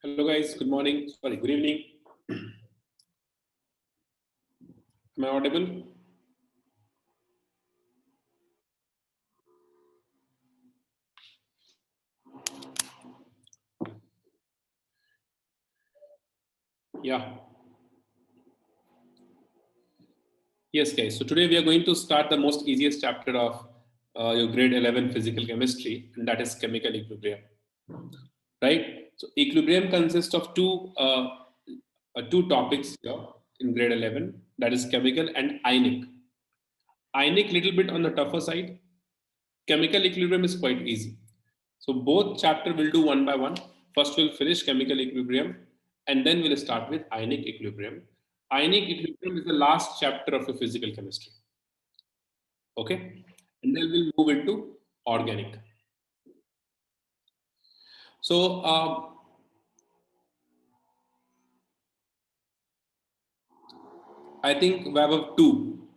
Hello guys, good morning. Sorry, good evening. Am I audible? Yeah. Yes, guys. So today we are going to start the most easiest chapter of your grade 11 physical chemistry, and that is chemical equilibrium. Right? So equilibrium consists of two topics here in grade 11, that is chemical and ionic. Ionic little bit on the tougher side. Chemical equilibrium is quite easy. So both chapter will do one by one. First we'll finish chemical equilibrium and then we'll start with ionic equilibrium. Ionic equilibrium is the last chapter of your physical chemistry. Okay? And then we'll move into organic. So I think we have a two.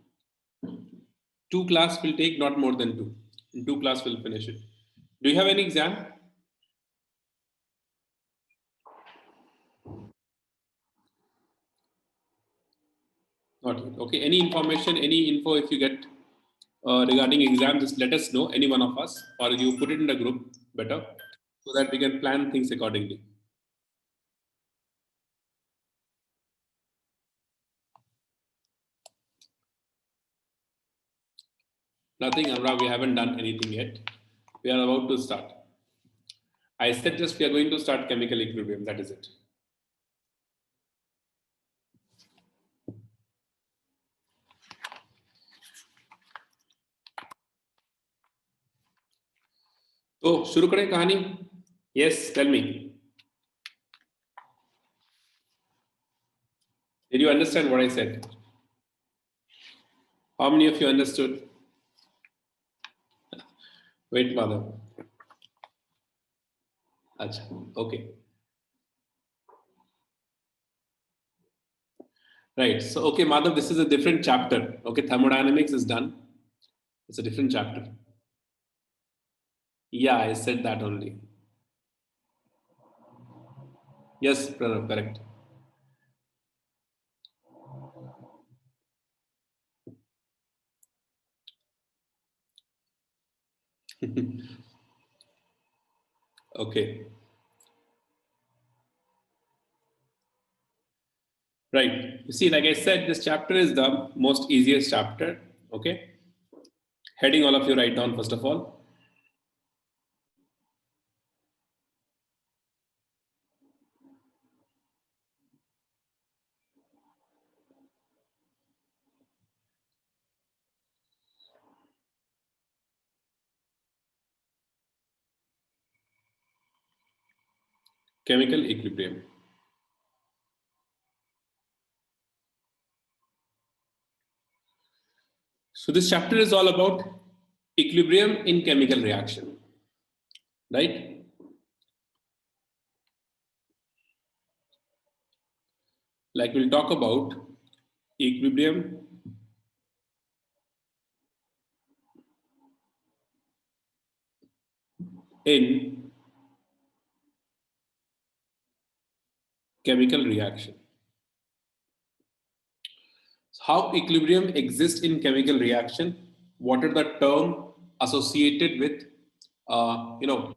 Two class will take not more than two. In two class will finish it. Do you have any exam? Not yet. Okay. Any information, any info if you get regarding exam, just let us know, any one of us, or you put it in the group better so that we can plan things accordingly. Nothing, Amra, we haven't done anything yet. We are about to start. I said just we are going to start chemical equilibrium, that is it. तो शुरू करें कहानी. Yes, tell me. Did you understand what I said? How many of you understood? Wait, mother. Acha, okay. Right. So, okay, Madhav, this is a different chapter. Okay, thermodynamics is done. It's a different chapter. Yeah, I said that only. Yes, Pranav, correct. Okay. Right. You see, like I said, this chapter is the most easiest chapter. Okay. Heading all of you write down first of all. Chemical equilibrium. So this chapter is all about equilibrium in chemical reaction. Right? Like we'll talk about equilibrium in chemical reaction. How equilibrium exists in chemical reaction? What are the terms associated with, uh, you know,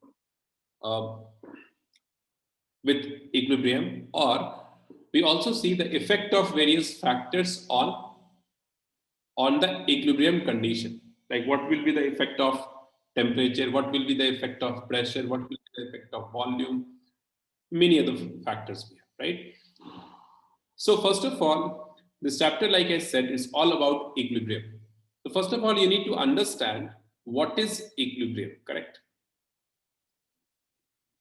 uh, with equilibrium? Or we also see the effect of various factors on the equilibrium condition. Like what will be the effect of temperature? What will be the effect of pressure? What will be the effect of volume? Many other factors we have, right? So first of all, this chapter, like I said, is all about equilibrium. So first of all, you need to understand what is equilibrium, correct?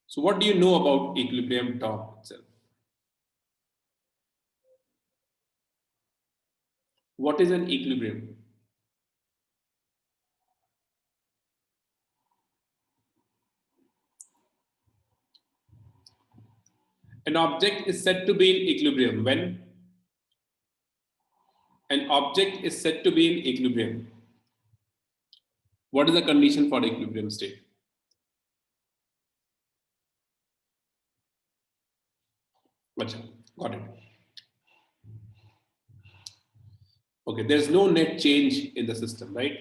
So what do you know about equilibrium term itself? What is an equilibrium? An object is said to be in equilibrium when an object is said to be in equilibrium. What is the condition for equilibrium state? Acha, got it. Okay, there's no net change in the system, right?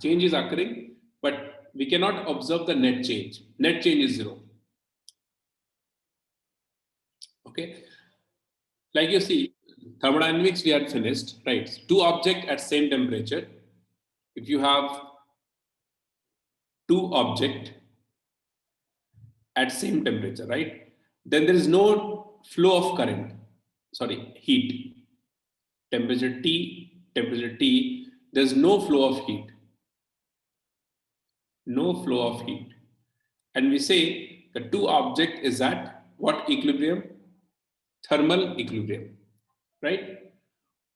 Change is occurring, but we cannot observe the net change. Net change is zero. Okay, like you see, thermodynamics we had finished, right? Two objects at same temperature. If you have two objects at same temperature, right? Then there is no flow of current. Sorry, heat. Temperature T, there's no flow of heat. No flow of heat. And we say the two object is at what equilibrium? Thermal equilibrium, right?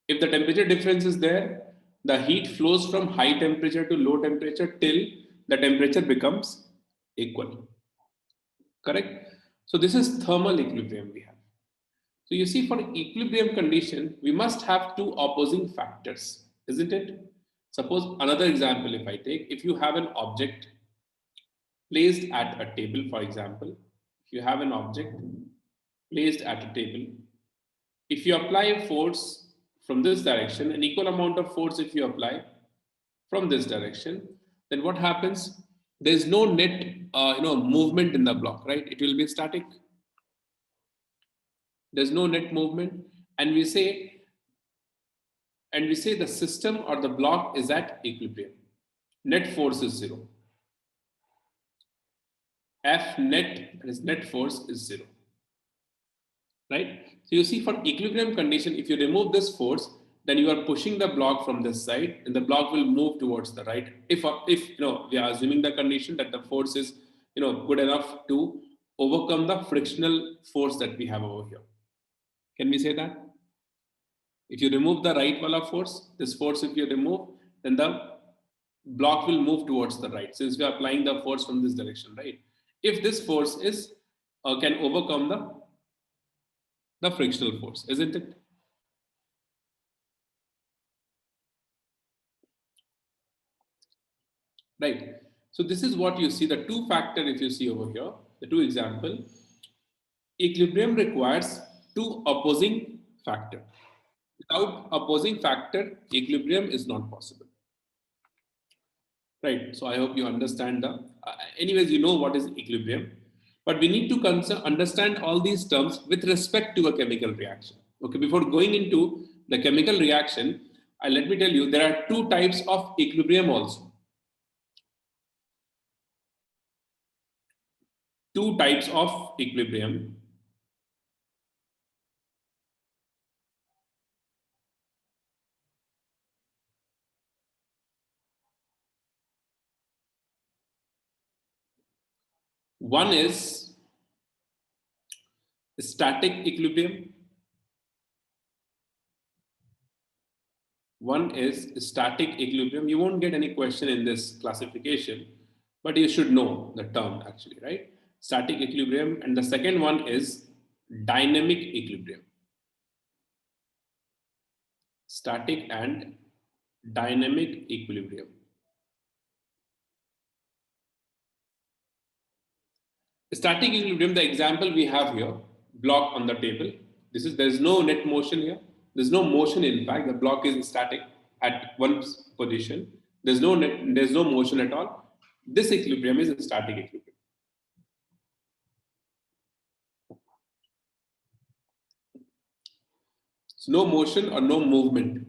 If the temperature difference is there, the heat flows from high temperature to low temperature till the temperature becomes equal. Correct? So this is thermal equilibrium we have. So you see, for equilibrium condition, we must have two opposing factors, isn't it? Suppose another example if I take, if you have an object placed at a table, for example, if you have an object placed at a table, if you apply a force from this direction, an equal amount of force if you apply from this direction, then what happens? There is no net, movement in the block, right? It will be static. There's no net movement, and we say the system or the block is at equilibrium. Net force is zero. F net, that is net force, is zero. Right? So you see, for equilibrium condition, if you remove this force, then you are pushing the block from this side, and the block will move towards the right. If we are assuming the condition that the force is good enough to overcome the frictional force that we have over here. Can we say that? If you remove the right wall of force, this force if you remove, then the block will move towards the right, since we are applying the force from this direction, right? If this force is can overcome the frictional force, isn't it? Right. So this is what you see, the two factor if you see over here, the two example. Equilibrium requires two opposing factor. Without opposing factor, equilibrium is not possible. Right. So I hope you understand the. Anyways, you know what is equilibrium, but we need to understand all these terms with respect to a chemical reaction. Okay. Before going into the chemical reaction, let me tell you there are two types of equilibrium also. Two types of equilibrium. One is static equilibrium. One is static equilibrium. You won't get any question in this classification, but you should know the term actually, right? Static equilibrium. And the second one is dynamic equilibrium. Static and dynamic equilibrium. Static equilibrium, the example we have here, block on the table. There's no net motion here. There's no motion, in fact, the block is static at one position. There's no motion at all. This equilibrium is a static equilibrium. So no motion or no movement.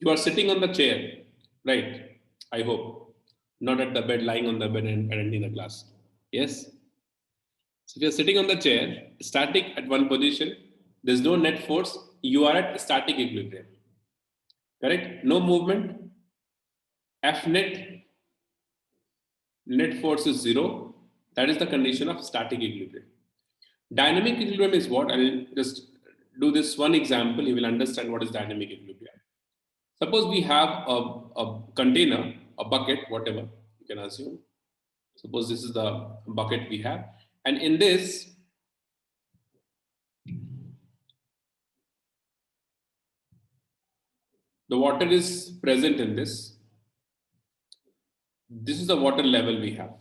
You are sitting on the chair, right? I hope. Not at the bed, lying on the bed and attending the class. Yes? So if you're sitting on the chair, static at one position, there's no net force, you are at static equilibrium. Correct? No movement. F net force is zero. That is the condition of static equilibrium. Dynamic equilibrium is what? I'll just do this one example, you will understand what is dynamic equilibrium. Suppose we have a container, a bucket, whatever you can assume. Suppose this is the bucket we have. And in this, the water is present in this. This is the water level we have.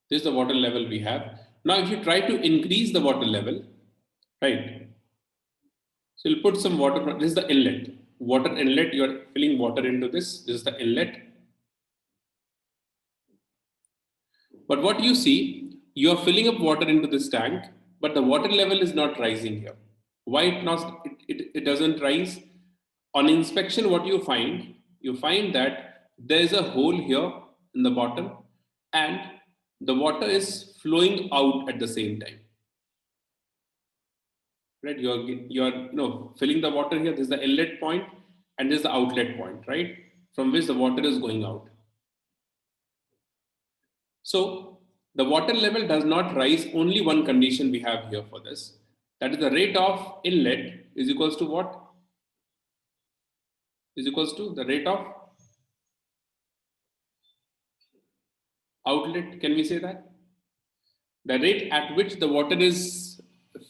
This is the water level we have. Now, if you try to increase the water level, right? So you'll put some water. This is the inlet. Water inlet. You are filling water into this. This is the inlet. But what you see, you are filling up water into this tank, but the water level is not rising here. Why it not? It doesn't rise. On inspection, what you find? You find that there is a hole here in the bottom, and the water is flowing out at the same time. Right? You're filling the water here. This is the inlet point, and this is the outlet point, right? From which the water is going out. So the water level does not rise. Only one condition we have here for this. That is the rate of inlet is equals to what? Is equals to the rate of outlet. Can we say that? The rate at which the water is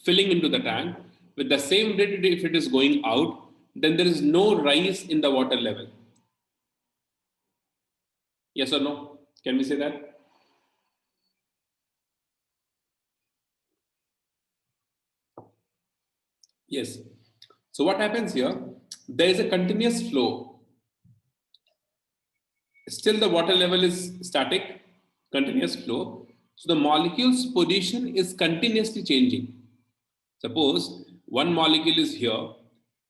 filling into the tank, with the same rate if it is going out, then there is no rise in the water level. Yes or no? Can we say that? Yes. So what happens here? There is a continuous flow. Still the water level is static, continuous flow. So the molecule's position is continuously changing. Suppose one molecule is here,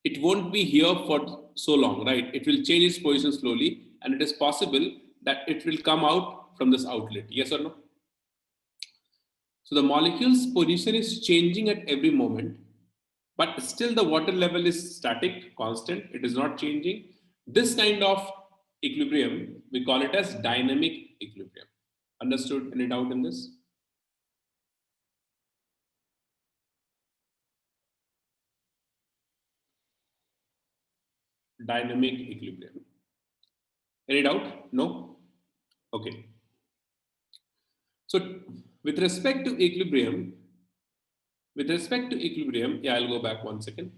it won't be here for so long, right? It will change its position slowly, and it is possible that it will come out from this outlet. Yes or no? So the molecule's position is changing at every moment, but still the water level is static, constant, it is not changing. This kind of equilibrium, we call it as dynamic equilibrium. Understood? Any doubt in this? Dynamic equilibrium. Any doubt? No? Okay. So with respect to equilibrium, yeah, I'll go back 1 second.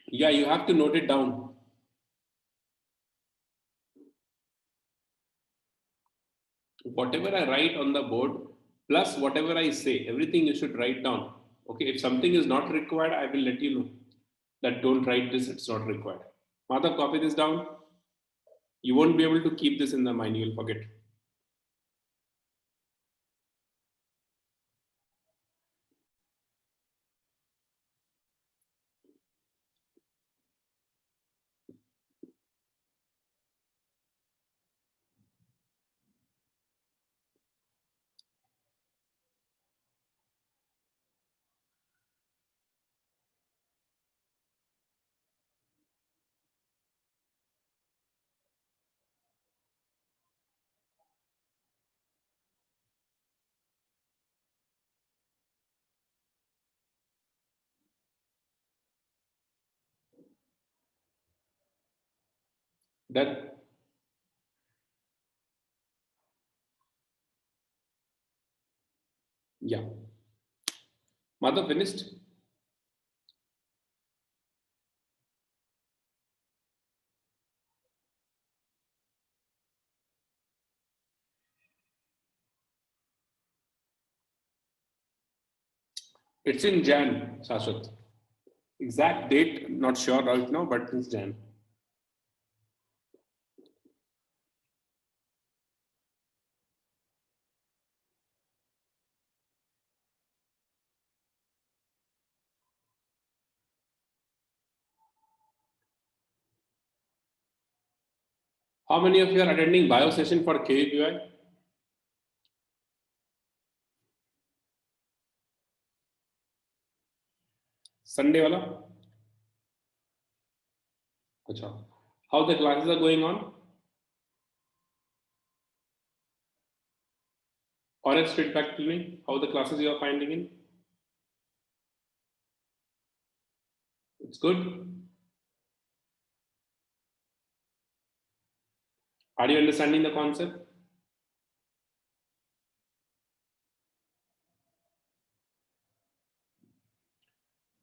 Yeah, you have to note it down. Whatever I write on the board, plus whatever I say, everything you should write down. Okay, if something is not required, I will let you know that don't write this, it's not required. Madhav, copy this down. You won't be able to keep this in the mind, you'll forget. That, yeah. Madhav finished? It's in Jan, Shashwat. Exact date, not sure right now, but it's Jan. How many of you are attending bio session for KVPI? Sunday wala? Acha. How the classes are going on? Honest feedback to me. How the classes you are finding in? It's good. Are you understanding the concept?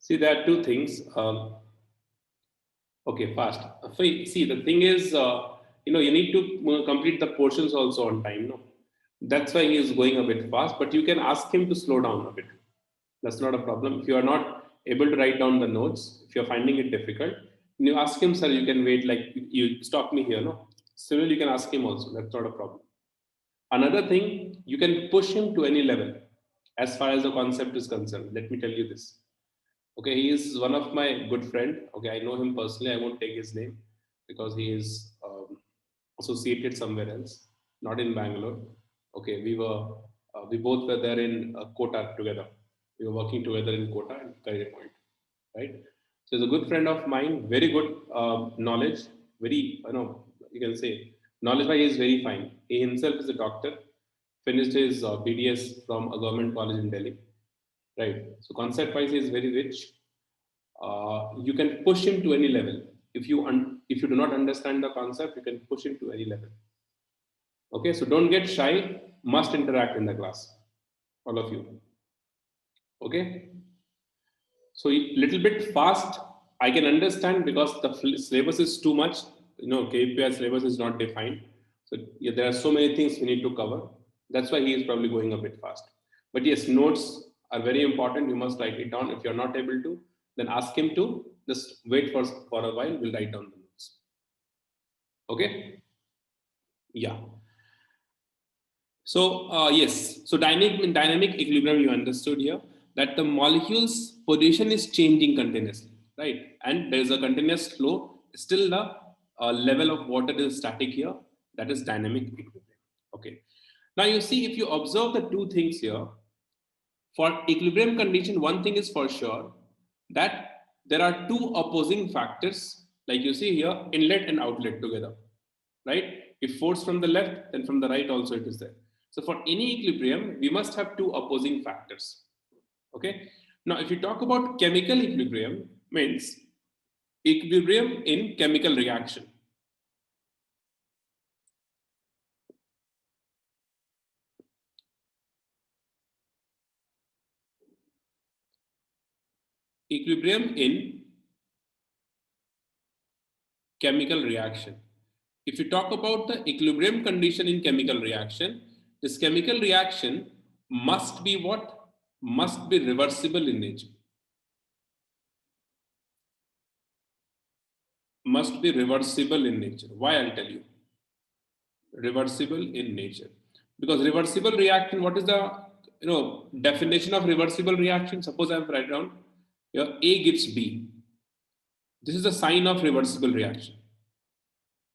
See, there are two things. Okay, fast. See, the thing is, you need to complete the portions also on time. No, that's why he is going a bit fast. But you can ask him to slow down a bit. That's not a problem. If you are not able to write down the notes, if you're finding it difficult, you ask him, sir. You can wait. Like you stop me here. No, similarly, you can ask him also. That's not a problem. Another thing, you can push him to any level as far as the concept is concerned. Let me tell you this. Okay, he is one of my good friend. Okay, I know him personally. I won't take his name because he is associated somewhere else, not in Bangalore. Okay, we both were there in Kota together. We were working together in Kota and Career Point, right? So he's a good friend of mine. Very good knowledge. Very you can say knowledge wise he is very fine. He himself is a doctor. Finished his BDS from a government college in Delhi, right? So concept wise he is very rich. You can push him to any level. If you do not understand the concept, you can push him to any level. Okay, so don't get shy. Must interact in the class, all of you. Okay, so little bit fast. I can understand because the syllabus is too much. KPI syllabus is not defined. So yeah, there are so many things we need to cover. That's why he is probably going a bit fast. But yes, notes are very important. You must write it down. If you're not able to, then ask him to just wait for a while. We'll write down the notes. Okay? Yeah. So yes, so dynamic equilibrium you understood here that the molecule's position is changing continuously, right? And there is a continuous flow. Still, the level of water is static here. That is dynamic equilibrium. Okay. Now you see if you observe the two things here, for equilibrium condition, one thing is for sure that there are two opposing factors, like you see here, inlet and outlet together, right? If force from the left, then from the right also it is there. So for any equilibrium, we must have two opposing factors. Okay. Now, if you talk about chemical equilibrium, means equilibrium in chemical reaction. Equilibrium in chemical reaction. If you talk about the equilibrium condition in chemical reaction, this chemical reaction must be what? Must be reversible in nature. Must be reversible in nature. Why? I'll tell you. Reversible in nature. Because reversible reaction, what is the definition of reversible reaction? Suppose I write down here A gives B. This is a sign of reversible reaction.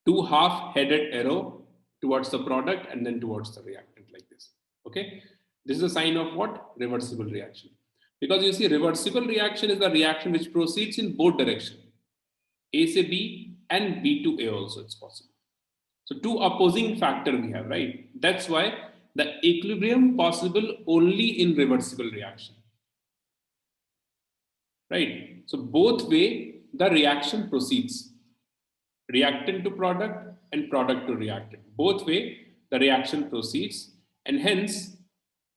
Two half-headed arrow towards the product and then towards the reactant like this. Okay, this is a sign of what? Reversible reaction. Because you see, reversible reaction is the reaction which proceeds in both directions. A say B and B to A also it's possible. So two opposing factor we have, right? That's why the equilibrium possible only in reversible reaction, right? So both way the reaction proceeds, reactant to product and product to reactant. Both way the reaction proceeds, and hence,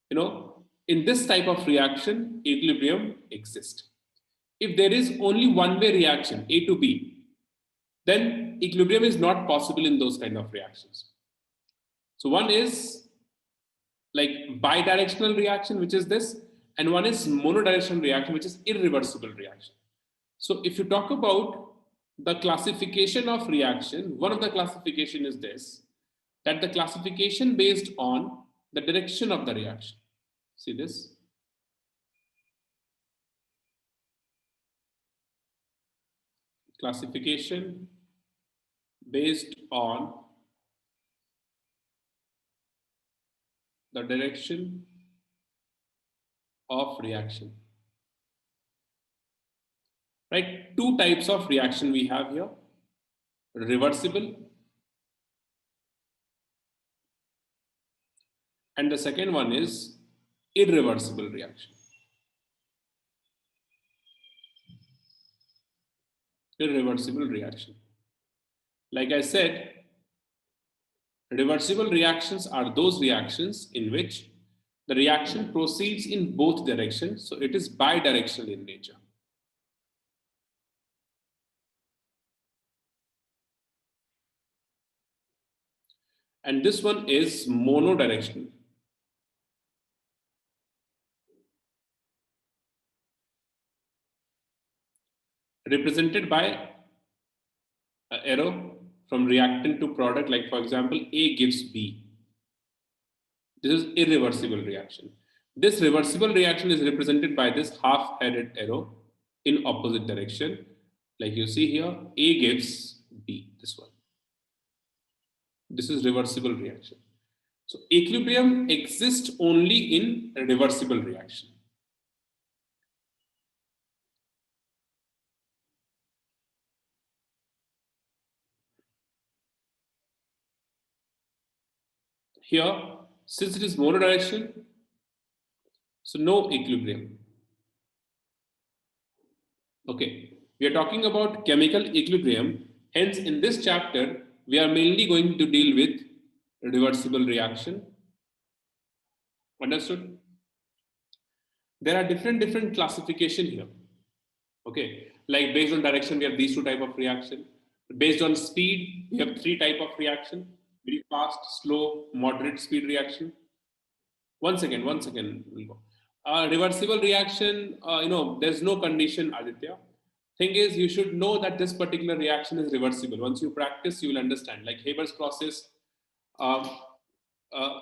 in this type of reaction, equilibrium exists. If there is only one-way reaction, A to B, then equilibrium is not possible in those kind of reactions. So one is like bidirectional reaction, which is this, and one is monodirectional reaction, which is irreversible reaction. So if you talk about the classification of reaction, one of the classification is this, that the classification based on the direction of the reaction. See this? Classification based on the direction of reaction. right? Two types of reaction we have here: reversible, and the second one is irreversible reaction. Irreversible reaction. Like I said, reversible reactions are those reactions in which the reaction proceeds in both directions, so it is bidirectional in nature. And this one is monodirectional, represented by an arrow from reactant to product. Like for example, A gives B. This is irreversible reaction. This reversible reaction is represented by this half-headed arrow in opposite direction. Like you see here, A gives B, this one. This is reversible reaction. So equilibrium exists only in a reversible reaction. Here, since it is monodirectional, so no equilibrium. Okay, we are talking about chemical equilibrium. Hence, in this chapter, we are mainly going to deal with reversible reaction. Understood? There are different classification here. Okay, like based on direction, we have these two type of reaction. Based on speed, we have three type of reaction: very fast, slow, moderate speed reaction. One second, we'll go. Reversible reaction, there's no condition, Aditya. Thing is, you should know that this particular reaction is reversible. Once you practice, you will understand. Like Haber's process, uh, uh,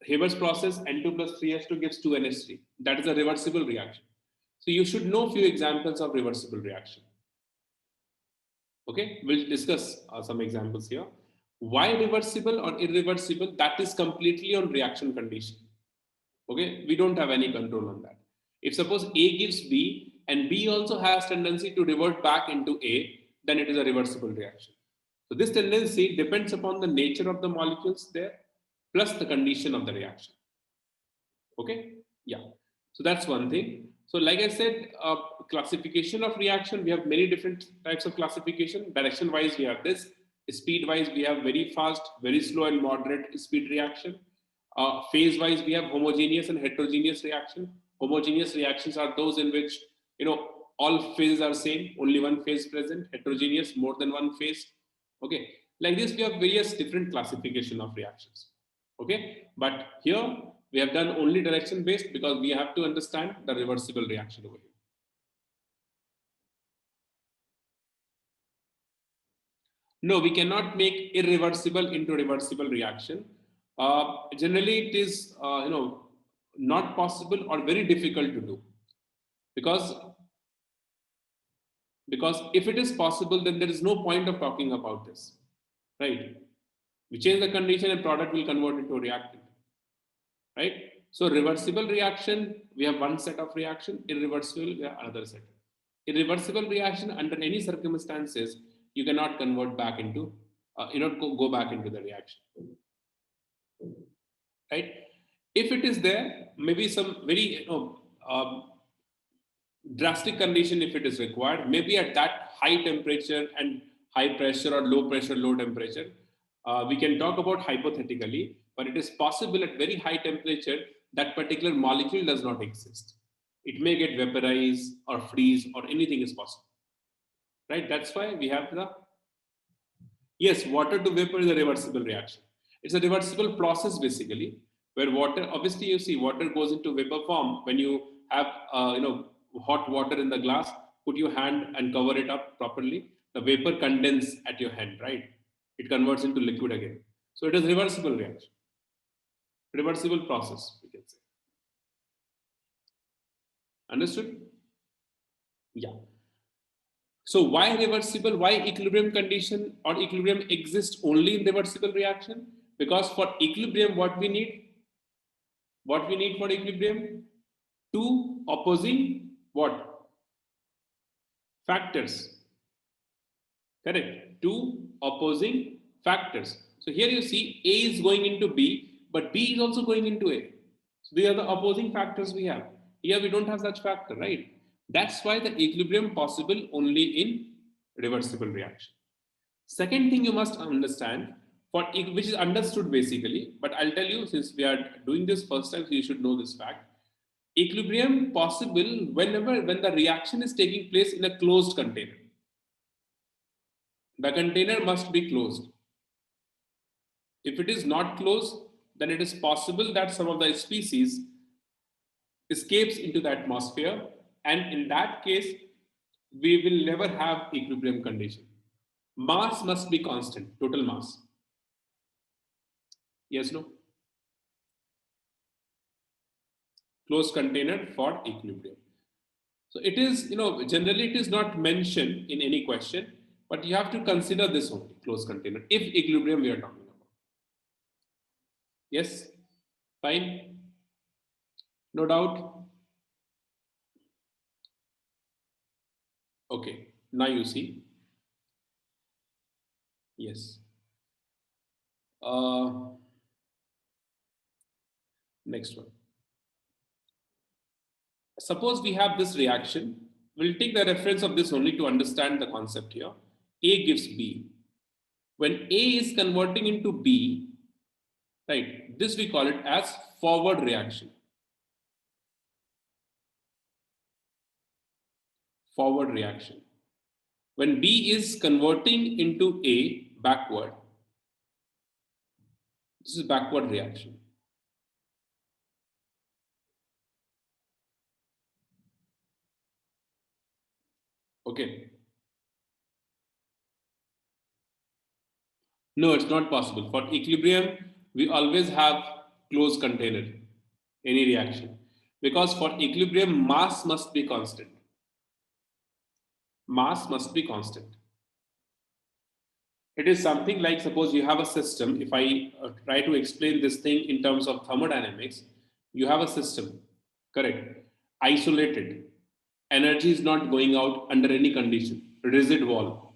N2 plus 3H2 gives 2NH3. That is a reversible reaction. So you should know few examples of reversible reaction. Okay, we'll discuss some examples here. Why reversible or irreversible? That is completely on reaction condition. Okay, we don't have any control on that. If suppose A gives B and B also has tendency to revert back into A, then it is a reversible reaction. So this tendency depends upon the nature of the molecules there plus the condition of the reaction. Okay, yeah. So that's one thing. So like I said, classification of reaction, we have many different types of classification. Direction wise, we have this. Speed wise, we have very fast, very slow and moderate speed reaction. Phase wise, we have homogeneous and heterogeneous reaction. Homogeneous reactions are those in which, all phases are same, only one phase present. Heterogeneous, more than one phase. Okay, like this, we have various different classification of reactions. Okay, but here we have done only direction based because we have to understand the reversible reaction over here. No, we cannot make irreversible into reversible reaction. Generally, it is not possible or very difficult to do because if it is possible, then there is no point of talking about this, right? We change the condition and product will convert into a reactant, right? So reversible reaction, we have one set of reaction. Irreversible, we have another set. Irreversible reaction, under any circumstances, you cannot convert back into, go back into the reaction, right? If it is there, maybe some very, drastic condition if it is required, maybe at that high temperature and high pressure or low pressure, low temperature, we can talk about hypothetically, but it is possible at very high temperature that particular molecule does not exist. It may get vaporized or freeze or anything is possible, right? That's why we have the, yes, water to vapor is a reversible reaction. It's a reversible process basically, where water, obviously you see water goes into vapor form when you have, hot water in the glass, put your hand and cover it up properly, the vapor condense at your hand, right? It converts into liquid again. So it is reversible reaction, reversible process, we can say. Understood? Yeah. So why reversible? Why equilibrium condition or equilibrium exists only in reversible reaction? Because for equilibrium, what we need? What we need for equilibrium? Two opposing what? factors. Correct. Two opposing factors. So here you see A is going into B, but B is also going into A. So these are the opposing factors we have. Here we don't have such factor, right? That's why the equilibrium possible only in reversible reaction. Second thing you must understand, which is understood basically, but I'll tell you since we are doing this first time, so you should know this fact. Equilibrium possible when the reaction is taking place in a closed container. The container must be closed. If it is not closed, then it is possible that some of the species escapes into the atmosphere, and in that case, we will never have equilibrium condition. Mass must be constant, total mass. Yes, no? Closed container for equilibrium. So it is, generally it is not mentioned in any question, but you have to consider this only, closed container, if equilibrium we are talking about. Yes? Fine? No doubt? Okay, now you see. Yes. Next one. Suppose we have this reaction. We'll take the reference of this only to understand the concept here. A gives B. When A is converting into B, right, this we call it as forward reaction. Forward reaction. When B is converting into A backward, this is backward reaction. Okay. No, it's not possible. For equilibrium, we always have closed container, any reaction. Because for equilibrium, mass must be constant. Mass must be constant. It is something like, suppose you have a system. If I try to explain this thing in terms of thermodynamics, you have a system, correct? Isolated. Energy is not going out under any condition. Rigid wall,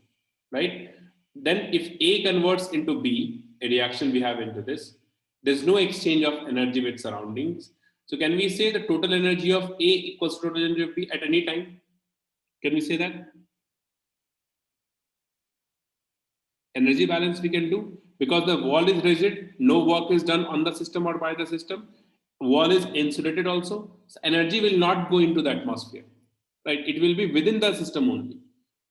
right? Then if A converts into B, a reaction we have into this, there's no exchange of energy with surroundings. So can we say the total energy of A equals total energy of B at any time? Can we say that? Energy balance we can do because the wall is rigid, no work is done on the system or by the system. Wall is insulated also. So energy will not go into the atmosphere, right? It will be within the system only.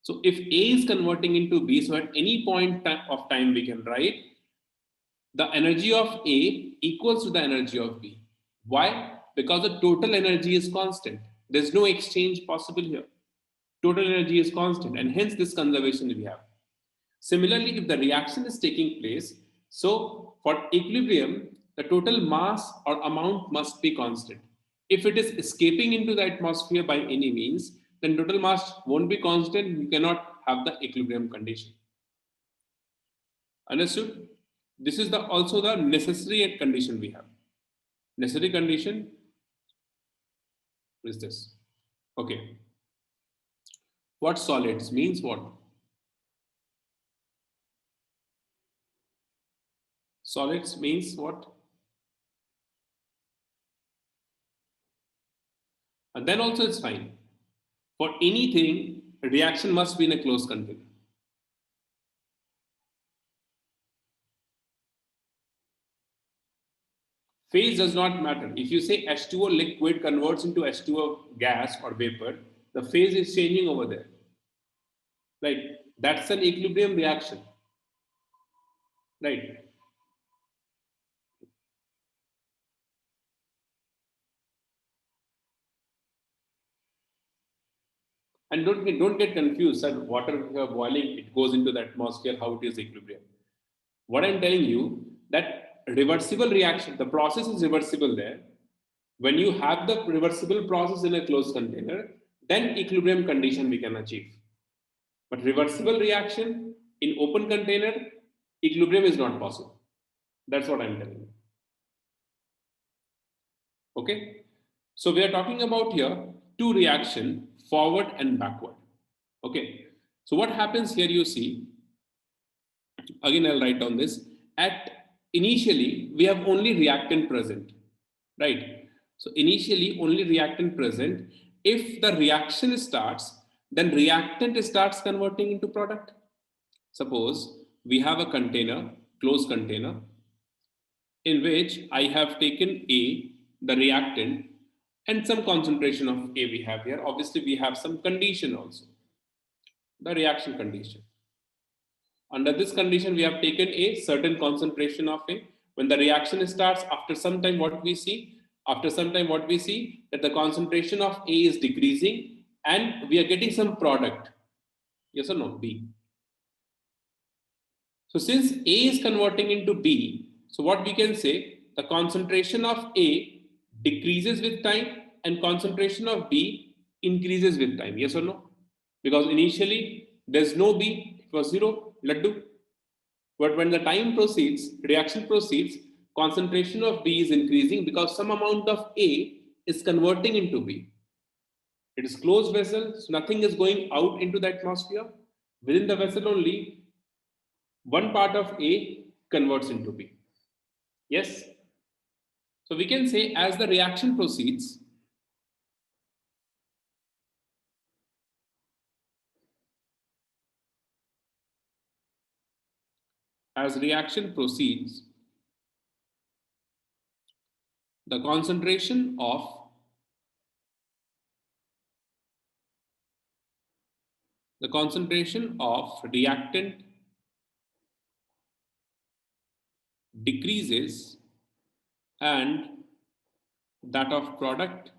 So if A is converting into B, so at any point of time we can write the energy of A equals to the energy of B. Why? Because the total energy is constant. There's no exchange possible here. Total energy is constant, and hence this conservation we have. Similarly, if the reaction is taking place, so for equilibrium, the total mass or amount must be constant. If it is escaping into the atmosphere by any means, then total mass won't be constant. You cannot have the equilibrium condition. Understood? This is also the necessary condition we have. Necessary condition is this. Okay. What solids means what? Solids means what? And then also it's fine. For anything, reaction must be in a closed container. Phase does not matter. If you say H2O liquid converts into H2O gas or vapor, the phase is changing over there. Right? That's an equilibrium reaction. Right? And don't get confused that water boiling, it goes into the atmosphere, how it is equilibrium. What I'm telling you, that reversible reaction, the process is reversible there. When you have the reversible process in a closed container, then equilibrium condition we can achieve. But reversible reaction in open container, equilibrium is not possible. That's what I'm telling you. Okay. So we are talking about here two reaction, forward and backward. Okay. So what happens here, you see, again I'll write down this. At initially, we have only reactant present, right? So initially, only reactant present. If the reaction starts, then reactant starts converting into product. Suppose we have a container, closed container, in which I have taken A, the reactant, and some concentration of A we have here. Obviously, we have some condition also, the reaction condition. Under this condition, we have taken a certain concentration of A. When the reaction starts, after some time, what we see? After some time, what we see? That the concentration of A is decreasing and we are getting some product. Yes or no? B. So since A is converting into B, so what we can say, the concentration of A decreases with time and concentration of B increases with time. Yes or no? Because initially there's no B, it was zero, laddu. But when the time proceeds, reaction proceeds, concentration of B is increasing because some amount of A is converting into B. It is closed vessel, so nothing is going out into the atmosphere. Within the vessel only, one part of A converts into B. Yes? So we can say as the reaction proceeds, as reaction proceeds, the concentration of reactant decreases and that of product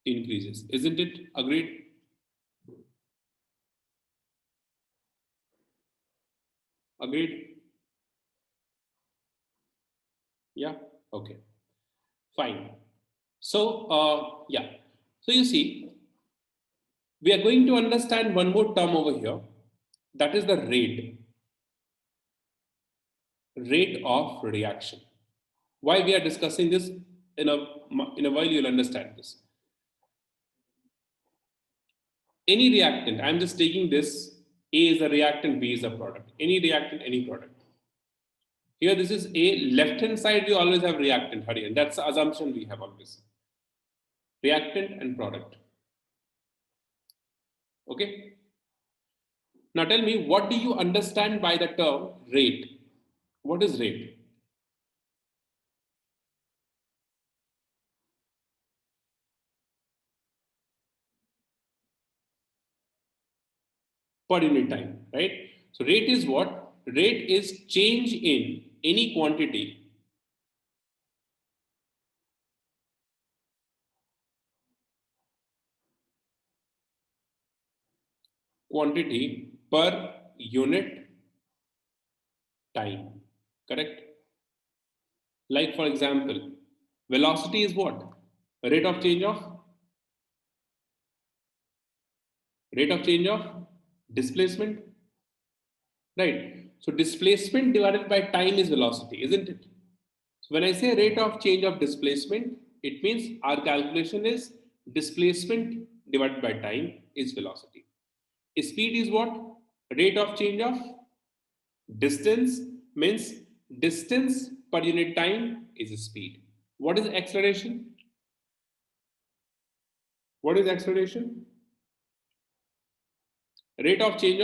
increases. Isn't it? Agreed? Agreed? Yeah? Okay. Fine. So, yeah. So you see, we are going to understand one more term over here. That is the rate of reaction. Why we are discussing this in a while, you'll understand this. Any reactant, I'm just taking this, A is a reactant, B is a product. Any reactant, any product. Here, this is A. Left hand side, we always have reactant, Harian. That's the assumption we have always. Reactant and product. Okay. Now tell me, what do you understand by the term rate? What is rate? Per unit time, right? So rate is what? Rate is change in any quantity per unit time, correct? Like for example, velocity is what? Rate of change of displacement, right? So displacement divided by time is velocity, isn't it? So when I say rate of change of displacement, it means our calculation is displacement divided by time is velocity. Speed is what? Rate of change of distance means distance per unit time is speed. What is acceleration? What is acceleration? Rate of change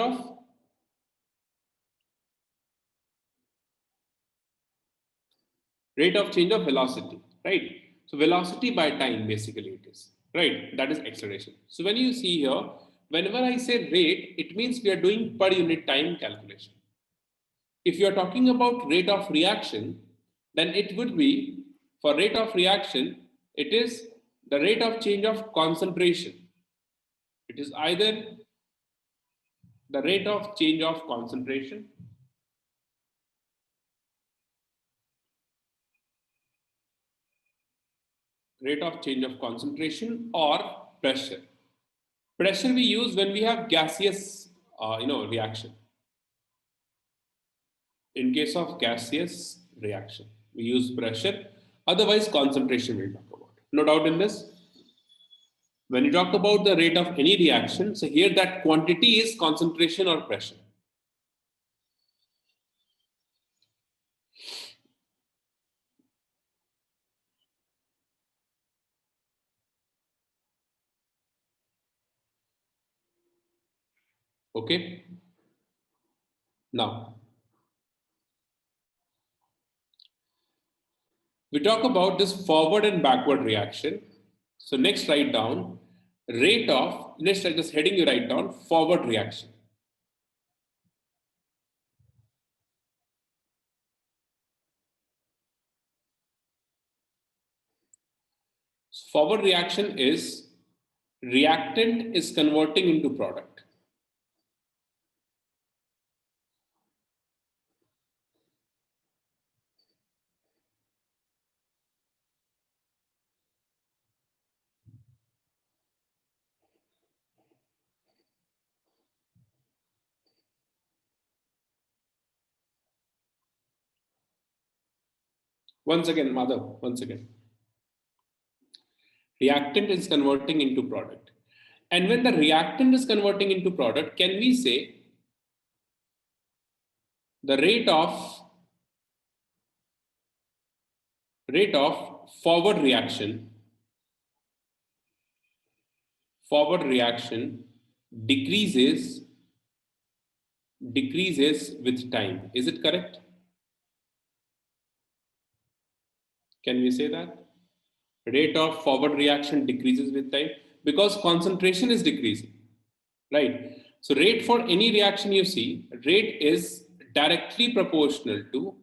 of velocity, right? So velocity by time basically it is, right? That is acceleration. So when you see here, whenever I say rate, it means we are doing per unit time calculation. If you are talking about rate of reaction, then it would be, for rate of reaction, it is the rate of change of concentration. It is either the rate of change of concentration, or pressure. Pressure we use when we have gaseous, reaction. In case of gaseous reaction, we use pressure. Otherwise, concentration we'll talk about. No doubt in this. When you talk about the rate of any reaction, so here that quantity is concentration or pressure. Okay. Now, we talk about this forward and backward reaction. So next write down rate of, next this heading you write down forward reaction. So forward reaction is reactant is converting into product. Once again, mother, once again. Reactant is converting into product. And when the reactant is converting into product, can we say the rate of forward reaction decreases with time. Is it correct? Can we say that? Rate of forward reaction decreases with time because concentration is decreasing, right? So rate for any reaction you see, rate is directly proportional to,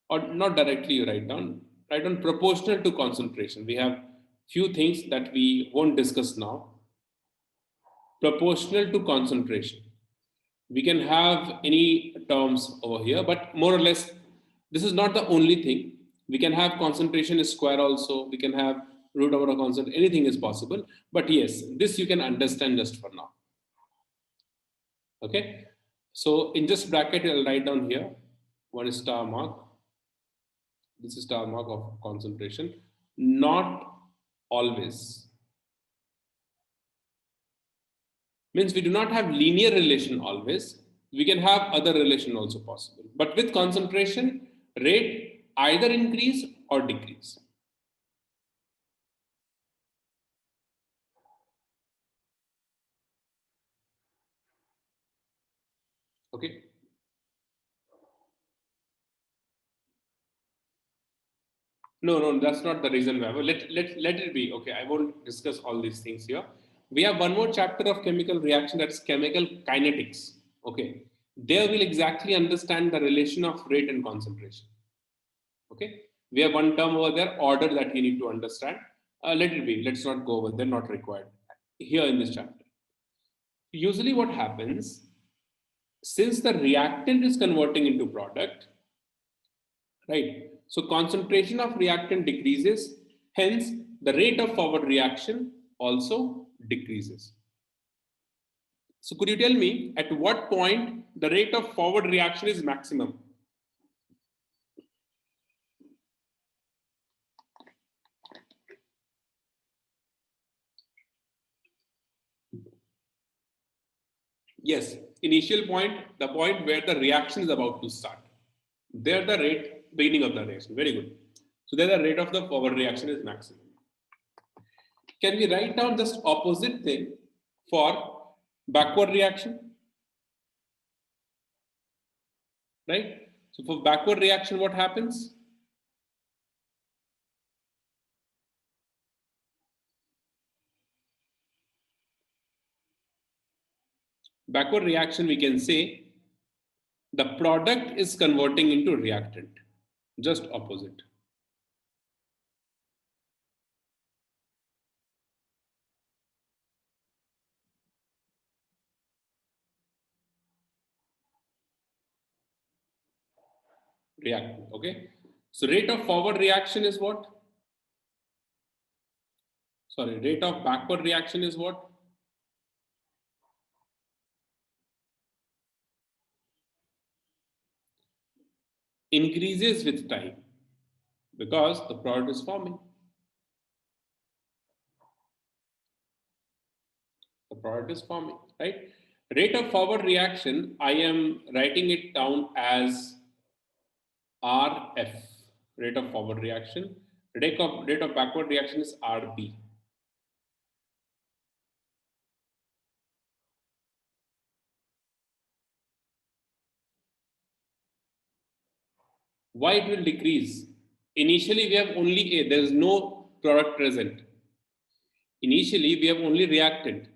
or not directly you write down proportional to concentration. We have few things that we won't discuss now. Proportional to concentration. We can have any terms over here, but more or less, this is not the only thing. We can have concentration square also. We can have root over a constant. Anything is possible. But yes, this you can understand just for now. Okay. So in this bracket, I'll write down here one star mark. This is star mark of concentration. Not always. Means we do not have linear relation always. We can have other relation also possible. But with concentration, rate either increase or decrease. Okay. No, that's not the reason why. Let it be. Okay, I won't discuss all these things here. We have one more chapter of chemical reaction, that is chemical kinetics. Okay. There we'll exactly understand the relation of rate and concentration. Okay. We have one term over there, order, that you need to understand. Let it be. Let's not go over there, not required here in this chapter. Usually what happens, since the reactant is converting into product, right? So concentration of reactant decreases, hence the rate of forward reaction also decreases. So could you tell me at what point the rate of forward reaction is maximum? Yes, initial point, the point where the reaction is about to start. There the rate, beginning of the reaction. Very good. So there the rate of the forward reaction is maximum. Can we write down just opposite thing for backward reaction? Right? So for backward reaction, what happens? Backward reaction, we can say the product is converting into reactant, just opposite. Reactant, okay? So rate of forward reaction is what? Sorry, rate of backward reaction is what? Increases with time because the product is forming. product is forming, right? Rate of forward reaction, I am writing it down as RF, rate of forward reaction. Rate of backward reaction is RB. Why it will decrease? Initially, we have only A, there is no product present. Initially, we have only reactant.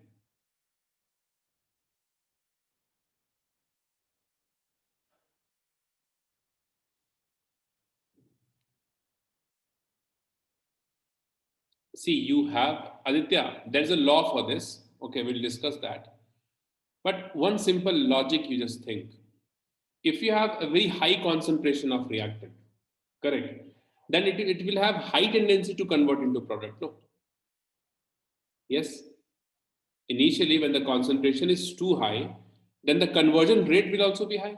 See, you have, Aditya, there's a law for this. Okay, we'll discuss that. But one simple logic you just think. If you have a very high concentration of reactant, correct, then it will have high tendency to convert into product. No? Yes? Initially, when the concentration is too high, then the conversion rate will also be high.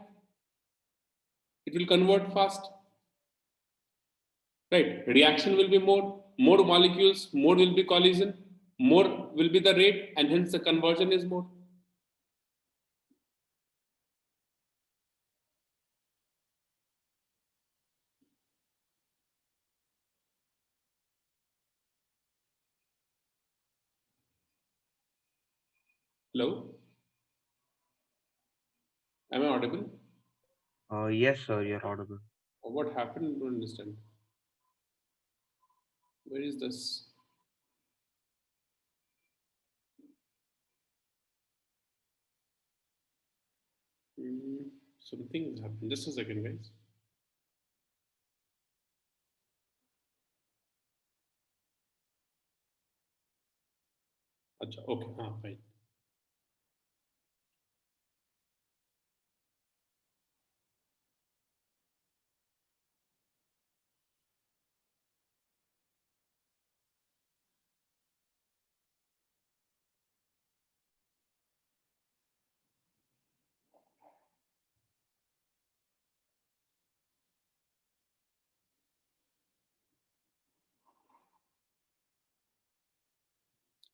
It will convert fast. Right? Reaction will be more molecules, more will be collision, more will be the rate, and hence the conversion is more. Hello? Am I audible? Yes, sir, you're audible. Or what happened? I don't understand. Where is this? Something has happened. Just a second, guys. Achha, okay, fine.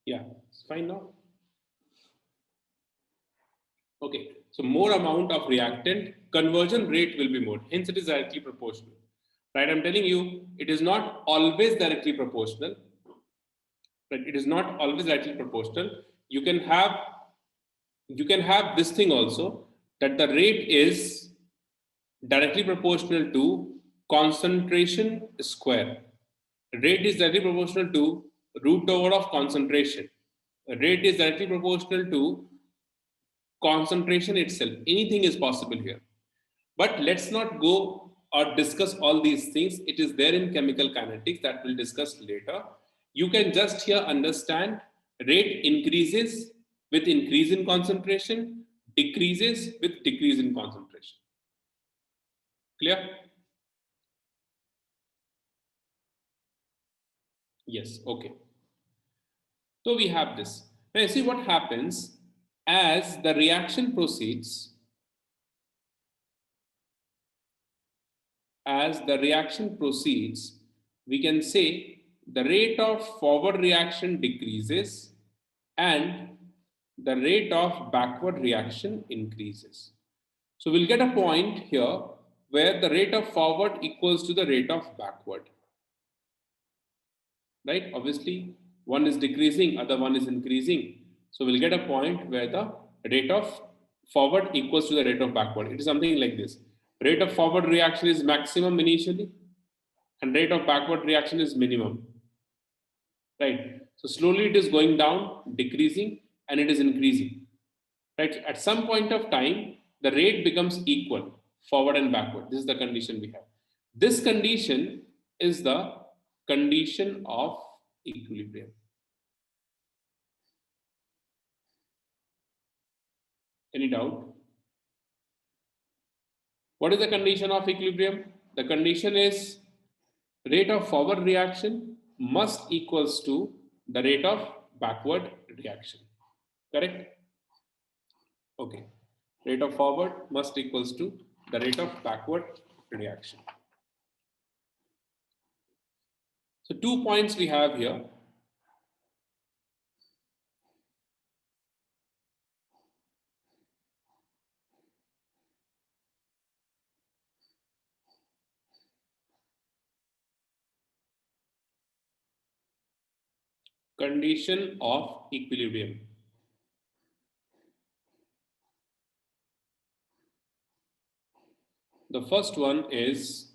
Yeah, it's fine now. Okay, so more amount of reactant, conversion rate will be more. Hence, it is directly proportional. Right? I'm telling you, it is not always directly proportional. Right? It is not always directly proportional. You can have this thing also, that the rate is directly proportional to concentration square. Rate is directly proportional to root over of concentration. Rate is directly proportional to concentration itself. Anything is possible here. But let's not go or discuss all these things. It is there in chemical kinetics that we'll discuss later. You can just here understand rate increases with increase in concentration, decreases with decrease in concentration. Clear? Yes, okay. So we have this. Now see what happens as the reaction proceeds. As the reaction proceeds, we can say the rate of forward reaction decreases and the rate of backward reaction increases. So we'll get a point here where the rate of forward equals to the rate of backward. Right? Obviously, one is decreasing, other one is increasing. So we'll get a point where the rate of forward equals to the rate of backward. It is something like this. Rate of forward reaction is maximum initially, and rate of backward reaction is minimum. Right? So slowly it is going down, decreasing, and it is increasing. Right? At some point of time, the rate becomes equal, forward and backward. This is the condition we have. This condition is the condition of equilibrium. Any doubt? What is the condition of equilibrium? The condition is rate of forward reaction must equals to the rate of backward reaction. Correct? Okay. Rate of forward must equals to the rate of backward reaction. So 2 points we have here. condition of equilibrium. The first one is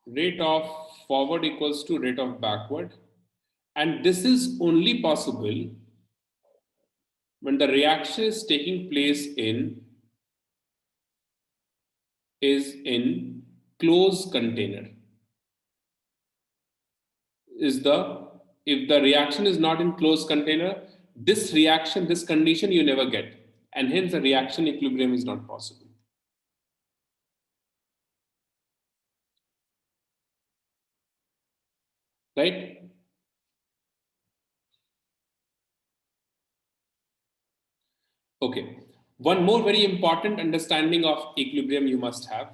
rate of forward equals to rate of backward, and this is only possible when the reaction is taking place in closed container. Is the If the reaction is not in closed container, this condition you never get, and hence the reaction equilibrium is not possible. Right? Okay. One more very important understanding of equilibrium you must have.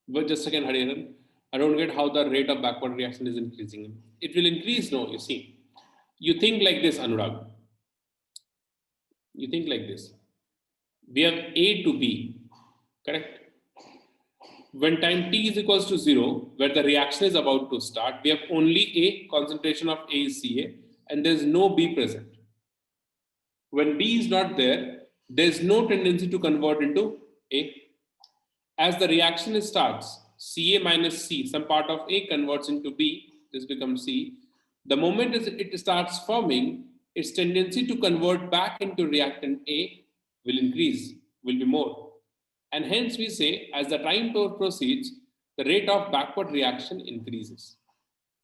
But just a second, Hariharan. I don't get how the rate of backward reaction is increasing. It will increase, no, you see. You think like this, Anurag. You think like this. We have A to B, correct? When time t is equals to 0, where the reaction is about to start, we have only A, concentration of A is Ca, and there is no B present. When B is not there, there is no tendency to convert into A. As the reaction starts, Ca minus C, some part of A converts into B, this becomes C. The moment it starts forming, its tendency to convert back into reactant A will increase, will be more. And hence we say, as the time proceeds, the rate of backward reaction increases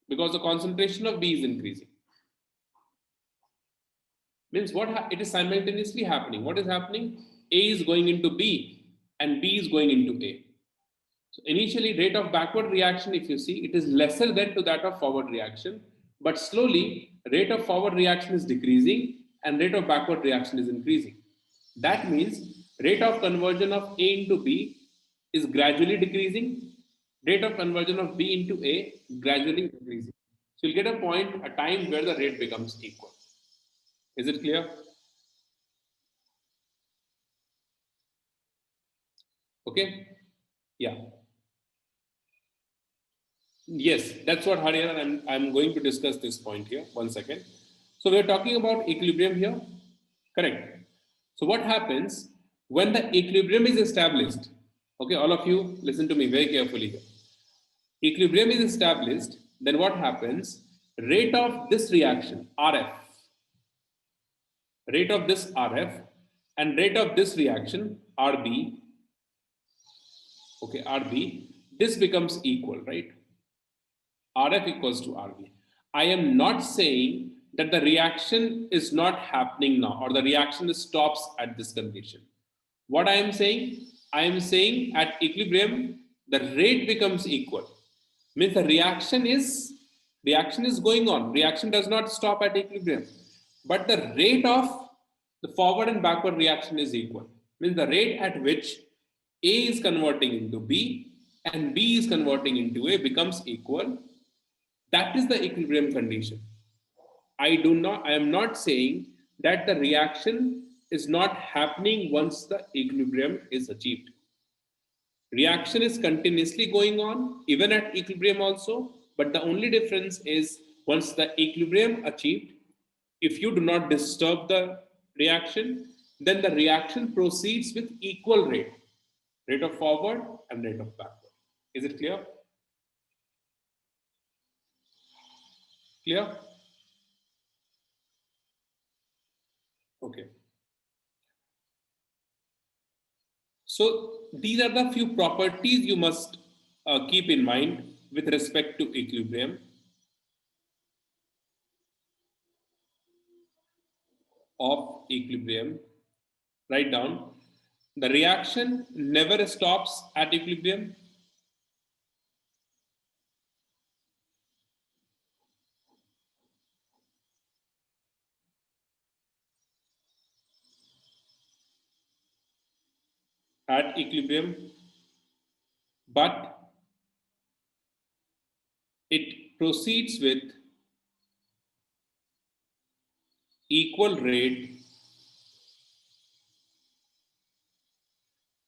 because the concentration of B is increasing. Means it is simultaneously happening. What is happening? A is going into B and B is going into A. So initially, rate of backward reaction, if you see, it is lesser than to that of forward reaction, but slowly rate of forward reaction is decreasing and rate of backward reaction is increasing. That means rate of conversion of A into B is gradually decreasing, rate of conversion of B into A gradually increasing. So you'll get a time where the rate becomes equal. Is it clear? Okay. Yeah. Yes, that's what Hariharan, I'm going to discuss this point here. 1 second. So we're talking about equilibrium here. Correct. So what happens when the equilibrium is established? Okay, all of you listen to me very carefully here. Equilibrium is established, then what happens? Rate of this reaction, RF, rate of this RF and rate of this reaction, RB, okay, RB, this becomes equal, right? RF equals to RB. I am not saying that the reaction is not happening now or the reaction stops at this condition. What I am saying at equilibrium, the rate becomes equal. Means the reaction is going on. Reaction does not stop at equilibrium, but the rate of the forward and backward reaction is equal. Means the rate at which A is converting into B and B is converting into A becomes equal. That is the equilibrium condition. I am not saying that the reaction is not happening once the equilibrium is achieved. Reaction is continuously going on, even at equilibrium also, but the only difference is once the equilibrium achieved, if you do not disturb the reaction, then the reaction proceeds with equal rate, rate of forward and rate of backward. Is it clear? Clear? Okay. So these are the few properties you must keep in mind with respect to equilibrium of equilibrium. Write down. The reaction never stops at equilibrium. At equilibrium, but it proceeds with equal rate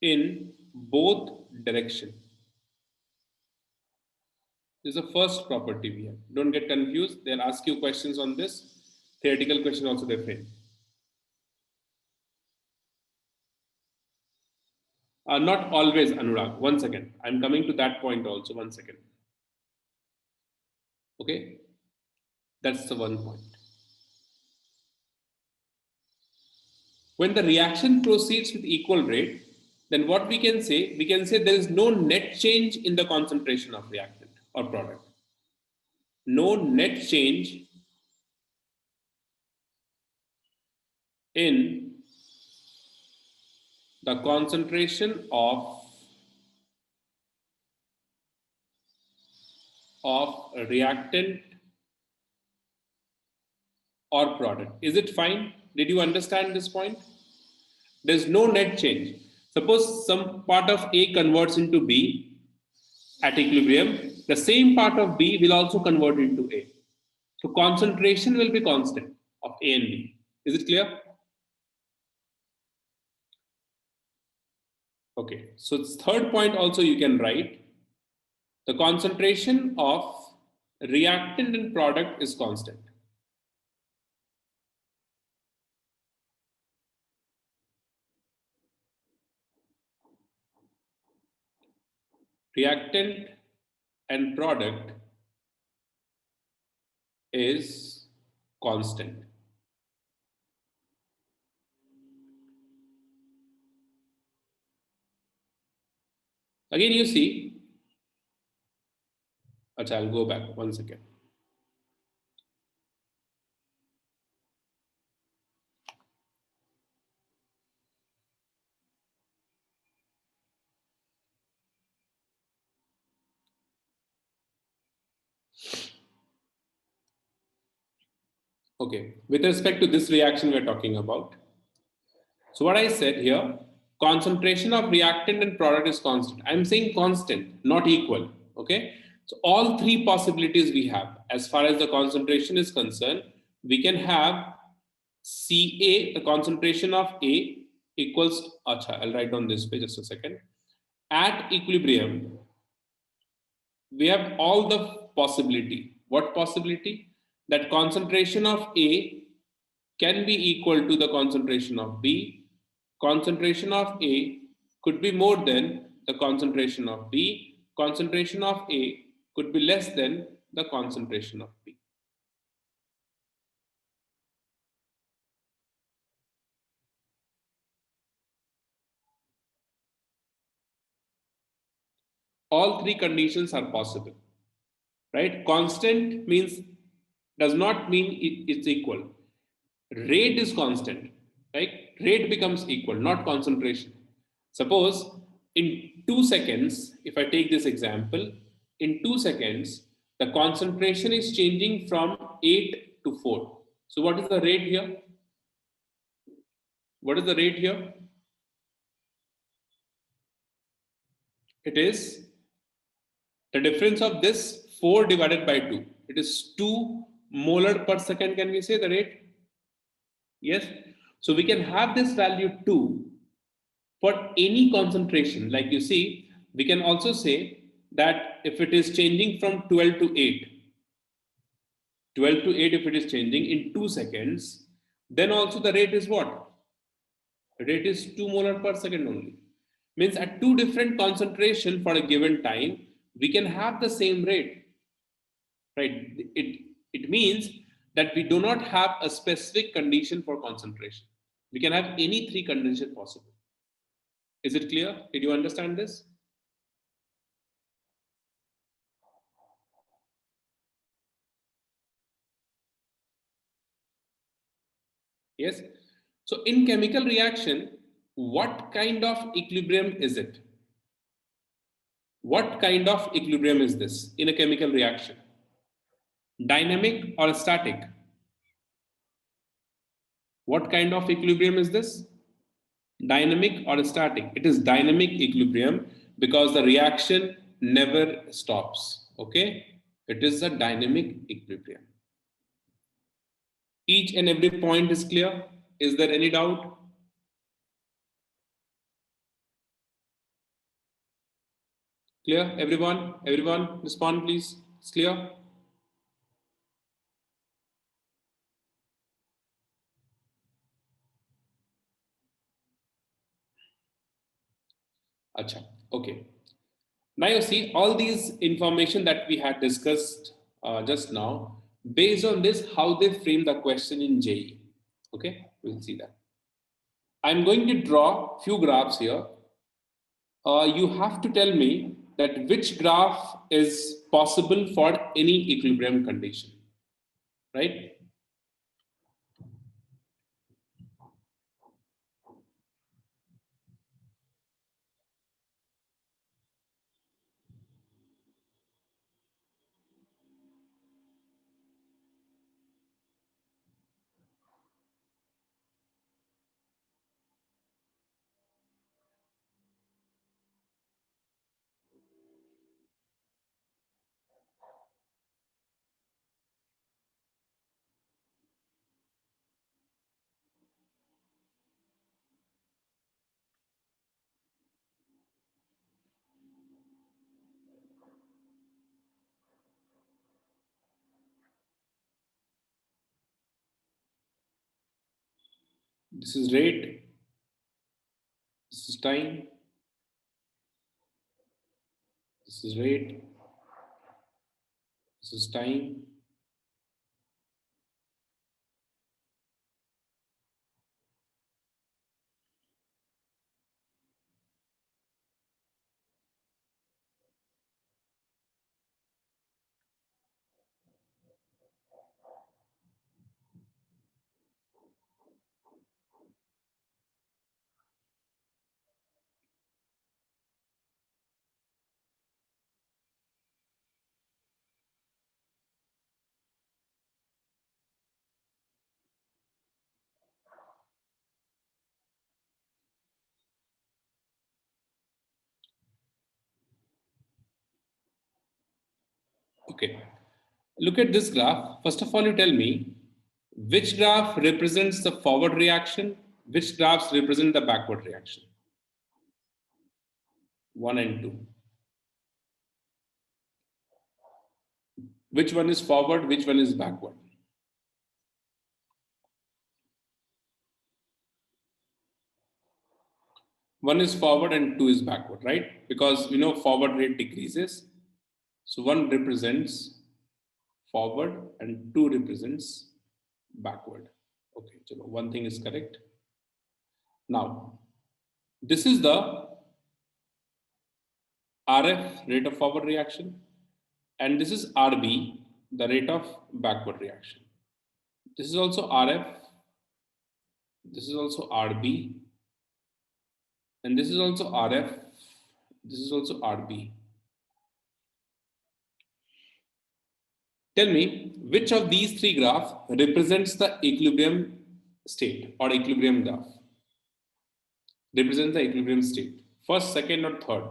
in both direction. This is the first property we have. Don't get confused. They'll ask you questions on this. Theoretical question also they frame. Not always, Anurag. One second. I'm coming to that point also. One second. Okay. That's the one point. When the reaction proceeds with equal rate, then what we can say there is no net change in the concentration of reactant or product. No net change in the concentration of reactant or product. Is it fine? Did you understand this point? There's no net change. Suppose some part of A converts into B at equilibrium, the same part of B will also convert into A. So concentration will be constant of A and B. Is it clear? Okay. So third point also you can write. The concentration of reactant and product is constant. Reactant and product is constant. Again, you see, Achha, I'll go back 1 second. Okay, with respect to this reaction we're talking about. So what I said here, concentration of reactant and product is constant. I'm saying constant, not equal. Okay, so all three possibilities we have as far as the concentration is concerned, we can have Ca, the concentration of A equals, acha, I'll write down this page just a second. At equilibrium, we have all the possibility. What possibility? That concentration of A can be equal to the concentration of B. Concentration of A could be more than the concentration of B. Concentration of A could be less than the concentration of B. All three conditions are possible, right? Constant means does not mean it's equal. Rate is constant, right? Rate becomes equal, not concentration. Suppose in 2 seconds, if I take this example, in 2 seconds, the concentration is changing from 8 to 4. So what is the rate here? What is the rate here? It is the difference of this 4 divided by 2. It is 2 molar per second, can we say the rate? Yes. So we can have this value 2 for any concentration. Like you see, we can also say that if it is changing from 12 to 8, 12 to 8 if it is changing in 2 seconds, then also the rate is what? The rate is 2 molar per second only. Means at two different concentration for a given time, we can have the same rate, right? It means that we do not have a specific condition for concentration. We can have any three conditions possible. Is it clear? Did you understand this? Yes. So in chemical reaction, what kind of equilibrium is it? What kind of equilibrium is this in a chemical reaction? Dynamic or static? What kind of equilibrium is this? Dynamic or static? It is dynamic equilibrium because the reaction never stops. Okay? It is a dynamic equilibrium. Each and every point is clear. Is there any doubt? Clear? Everyone? Everyone respond please. It's clear? Acha. Okay. Now you see all these information that we had discussed just now. Based on this, how they frame the question in JE. Okay, we'll see that. I'm going to draw few graphs here. You have to tell me that which graph is possible for any equilibrium condition, right? This is rate, this is time, this is rate, this is time. Okay. Look at this graph. First of all, you tell me which graph represents the forward reaction, which graphs represent the backward reaction. 1 and 2. Which one is forward, which one is backward? One is forward and 2 is backward, right? Because we know forward rate decreases. So 1 represents forward and 2 represents backward. Okay, so one thing is correct. Now, this is the RF, rate of forward reaction, and this is RB, the rate of backward reaction. This is also RF, this is also RB, and this is also RF, this is also RB. Tell me which of these three graphs represents the equilibrium state or equilibrium graph? Represents the equilibrium state. First, second, or third?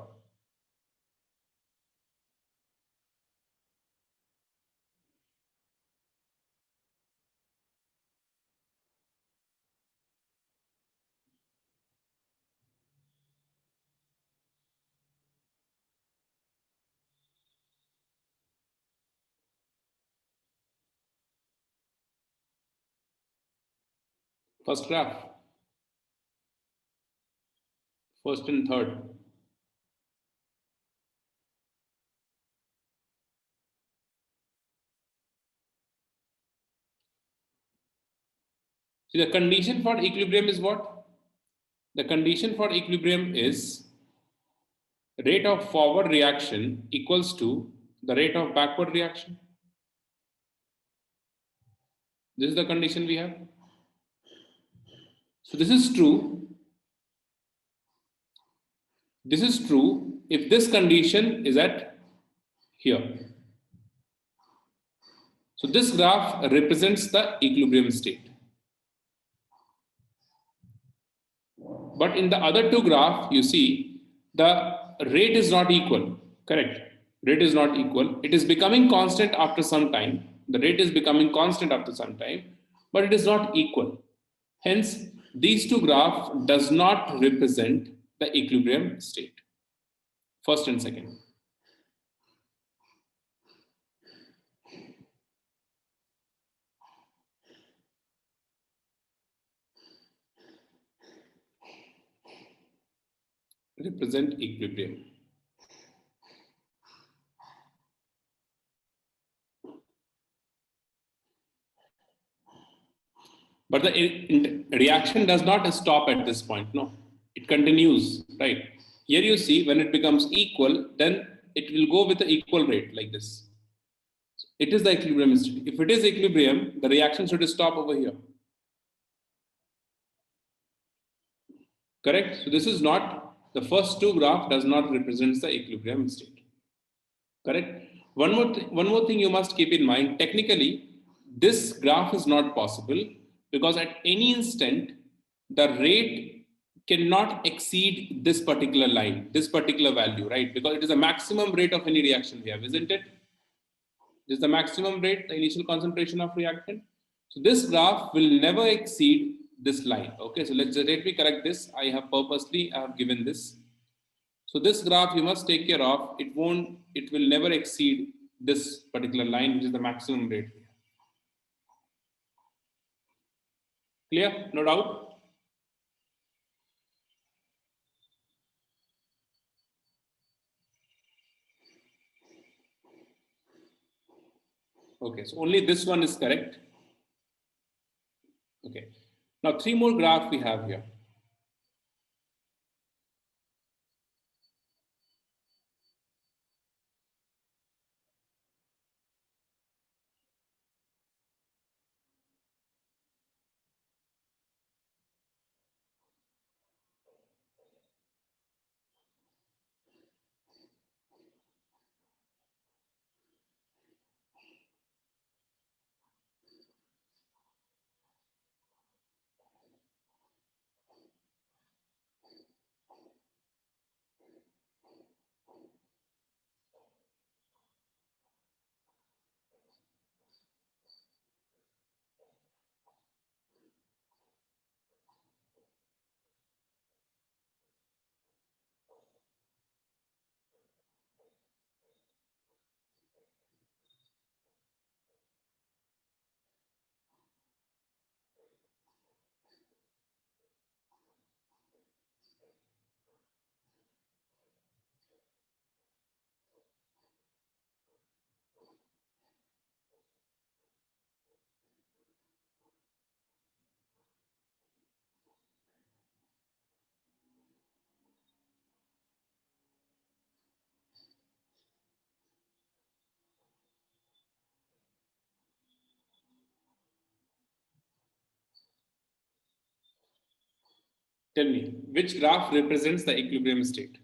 First graph. First and third. See, the condition for equilibrium is what? The condition for equilibrium is rate of forward reaction equals to the rate of backward reaction. This is the condition we have. So this is true. This is true if this condition is at here. So this graph represents the equilibrium state. But in the other two graphs, you see the rate is not equal. Correct. Rate is not equal. It is becoming constant after some time. The rate is becoming constant after some time, but it is not equal. Hence, these two graphs does not represent the equilibrium state. First and second. represent equilibrium. But the reaction does not stop at this point. No, it continues, right? Here you see when it becomes equal, then it will go with the equal rate like this. It is the equilibrium state. If it is equilibrium, the reaction should stop over here. Correct? So this is not, the first two graph does not represent the equilibrium state. Correct? One more thing you must keep in mind. Technically, this graph is not possible because at any instant, the rate cannot exceed this particular line, this particular value, right? Because it is a maximum rate of any reaction we have, isn't it? This is the maximum rate, the initial concentration of reactant. So this graph will never exceed this line. Okay, so let me correct this. I have given this. So this graph you must take care of. It will never exceed this particular line, which is the maximum rate. Clear? No doubt? Okay, so only this one is correct. Okay. Now three more graphs we have here. Tell me, which graph represents the equilibrium state?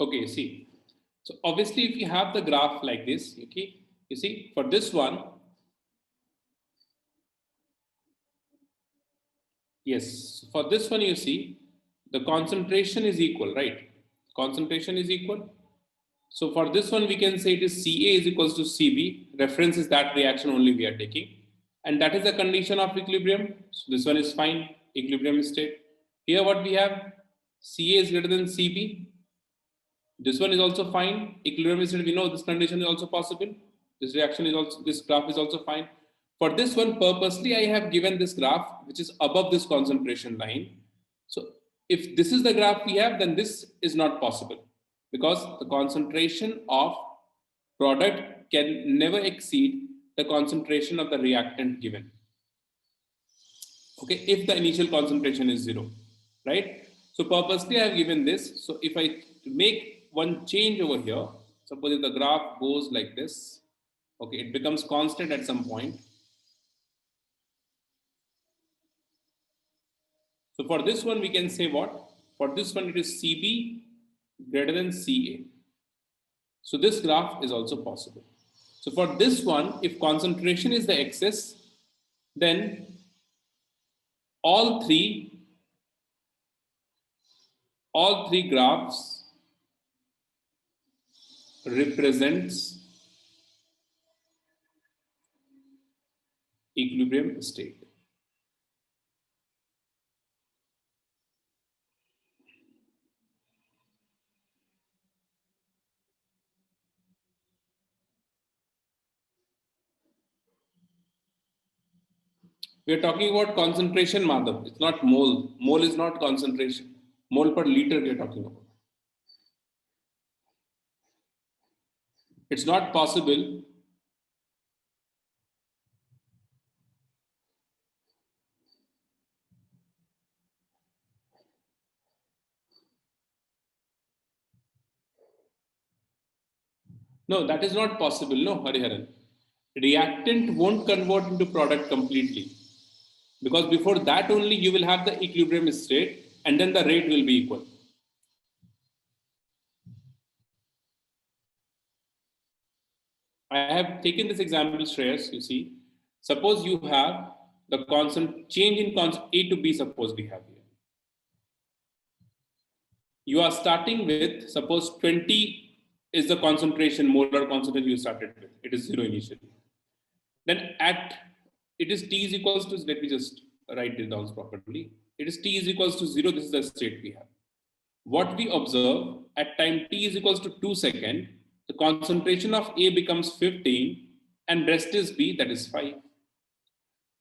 Okay, see. So obviously, if you have the graph like this, okay, you see for this one, yes, for this one you see the concentration is equal, right? Concentration is equal. So for this one, we can say it is Ca is equals to Cb. Reference is that reaction only we are taking, and that is the condition of equilibrium. So this one is fine, equilibrium state. Here, what we have, Ca is greater than Cb. This one is also fine. Equilibrium is, we know this condition is also possible. This reaction is also, this graph is also fine. For this one, purposely, I have given this graph which is above this concentration line. So if this is the graph we have, then this is not possible because the concentration of product can never exceed the concentration of the reactant given. Okay, if the initial concentration is 0, right? So purposely I have given this. So if I make one change over here, suppose if the graph goes like this, okay, it becomes constant at some point. So for this one, we can say what? For this one, it is CB greater than CA. So this graph is also possible. So for this one, if concentration is the excess, then all three all three graphs represents equilibrium state. We are talking about concentration, Madhav. It's not mole. Mole is not concentration. Mole per liter we are talking about. It's not possible. No, that is not possible. No, Hariharan. Reactant won't convert into product completely. Because before that only you will have the equilibrium state and then the rate will be equal. I have taken this example, Shreyas, you see. Suppose you have the constant change in constant A to B, suppose we have here. You are starting with, suppose 20 is the concentration, molar concentration you started with. It is 0 initially. Then at, it is T is equals to, let me just write it down properly. It is T is equals to 0, this is the state we have. What we observe at time T is equals to 2 seconds, the concentration of A becomes 15 and rest is B, that is 5.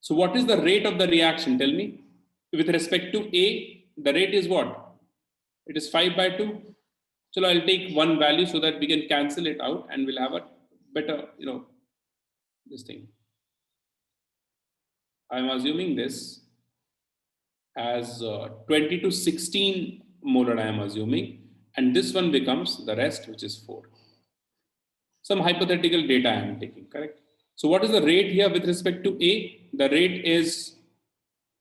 So what is the rate of the reaction? Tell me. With respect to A, the rate is what? It is 5 by 2. So I'll take one value so that we can cancel it out and we'll have a better, this thing. I'm assuming this as 20 to 16 molar, I am assuming. And this one becomes the rest, which is 4. Some hypothetical data I am taking, correct? So what is the rate here with respect to A? The rate is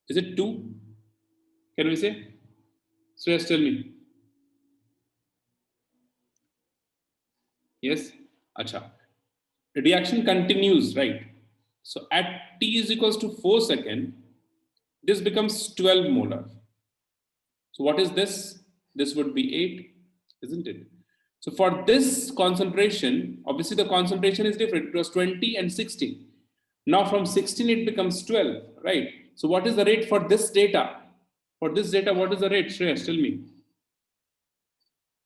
it 2? Can we say? So yes, tell me. Yes? Acha. The reaction continues, right? So at T is equals to 4 seconds, this becomes 12 molar. So what is this? This would be 8, isn't it? So for this concentration, obviously the concentration is different. It was 20 and 16. Now from 16 it becomes 12, right? So what is the rate for this data? For this data, what is the rate? Shreyas, tell me.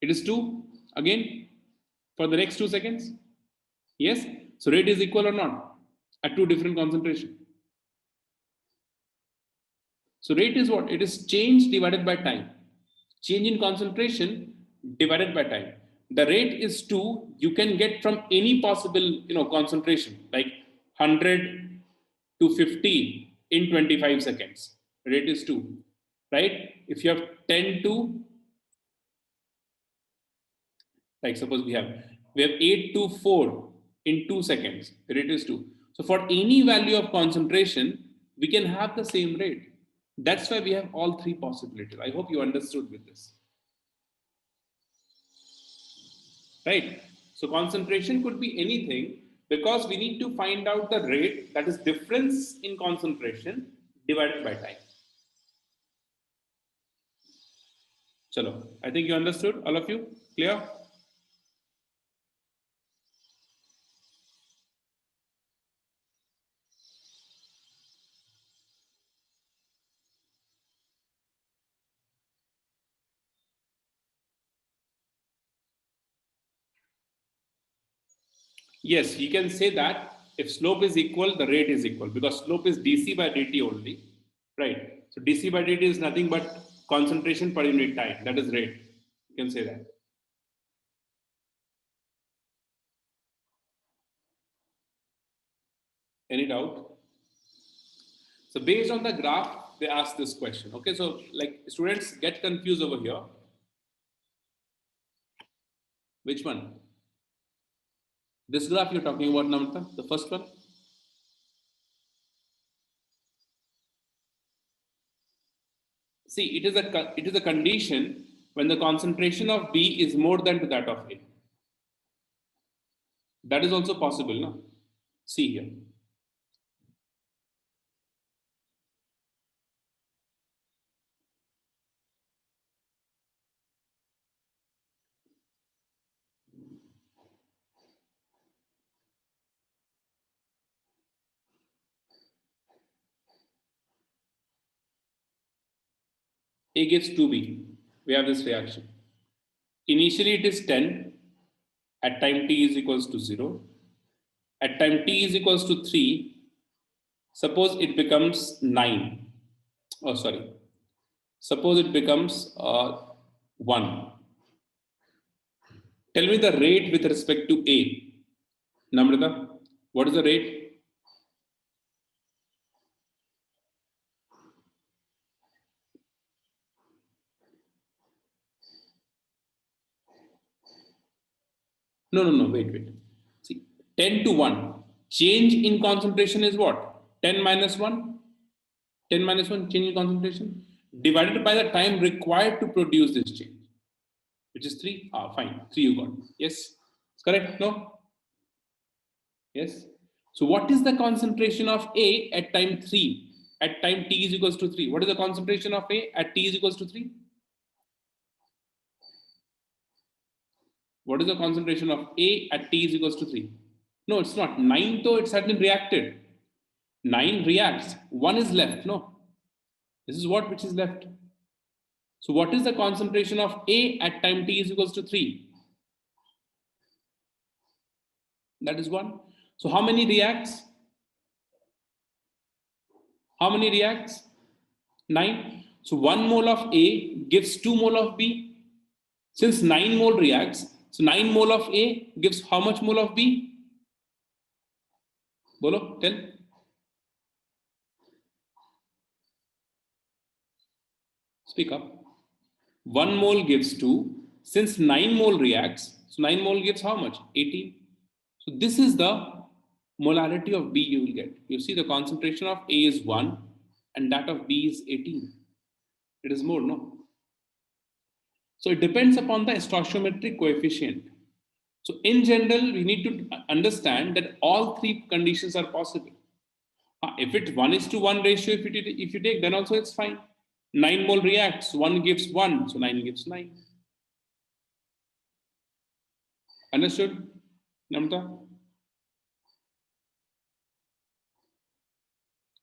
It is 2 again for the next 2 seconds. Yes. So rate is equal or not at two different concentration. So rate is what? It is change divided by time. Change in concentration divided by time. The rate is 2. You can get from any possible concentration like 100 to 50 in 25 seconds. Rate is 2, right? If you have 10 to, like suppose we have 8 to 4 in 2 seconds. Rate is 2. So for any value of concentration, we can have the same rate. That's why we have all three possibilities. I hope you understood with this. Right? So concentration could be anything because we need to find out the rate, that is difference in concentration divided by time. Chalo, I think you understood, all of you? Clear? Yes, you can say that if slope is equal, the rate is equal because slope is dc by dt only, right? So dc by dt is nothing but concentration per unit time. That is rate. You can say that. Any doubt? So based on the graph, they ask this question. Okay, so like students get confused over here. Which one? This graph you're talking about, Namita, the first one. See, it is a condition when the concentration of B is more than to that of A. That is also possible, no? See here. A gives 2B. We have this reaction. Initially it is 10 at time t is equals to 0. At time t is equals to 3, suppose it becomes 9. Oh, sorry. Suppose it becomes 1. Tell me the rate with respect to A. Namrata, what is the rate? No, no, no, wait. See, 10 to 1. Change in concentration is what? 10 minus 1? 10 minus 1 change in concentration divided by the time required to produce this change, which is 3. Ah, fine. 3 you got. Yes? It's correct? No? Yes? So, what is the concentration of A at time 3? At time t is equals to 3. What is the concentration of A at t is equals to 3? What is the concentration of A at t is equals to 3? No, it's not. 9 though it has been reacted. 9 reacts. 1 is left. No. This is what which is left. So what is the concentration of A at time t is equals to 3? That is 1. So how many reacts? How many reacts? 9. So 1 mole of A gives 2 mole of B. Since 9 mole reacts, so 9 mole of A gives how much mole of B? Bolo, tell. Speak up. 1 mole gives 2. Since 9 mole reacts, so 9 mole gives how much? 18. So this is the molarity of B you will get. You see the concentration of A is 1 and that of B is 18. It is more, no? So it depends upon the stoichiometric coefficient. So in general, we need to understand that all three conditions are possible. If it's 1:1 ratio, if you take, then also it's fine. 9 mole reacts, 1 gives 1, so 9 gives 9. Understood, Namta?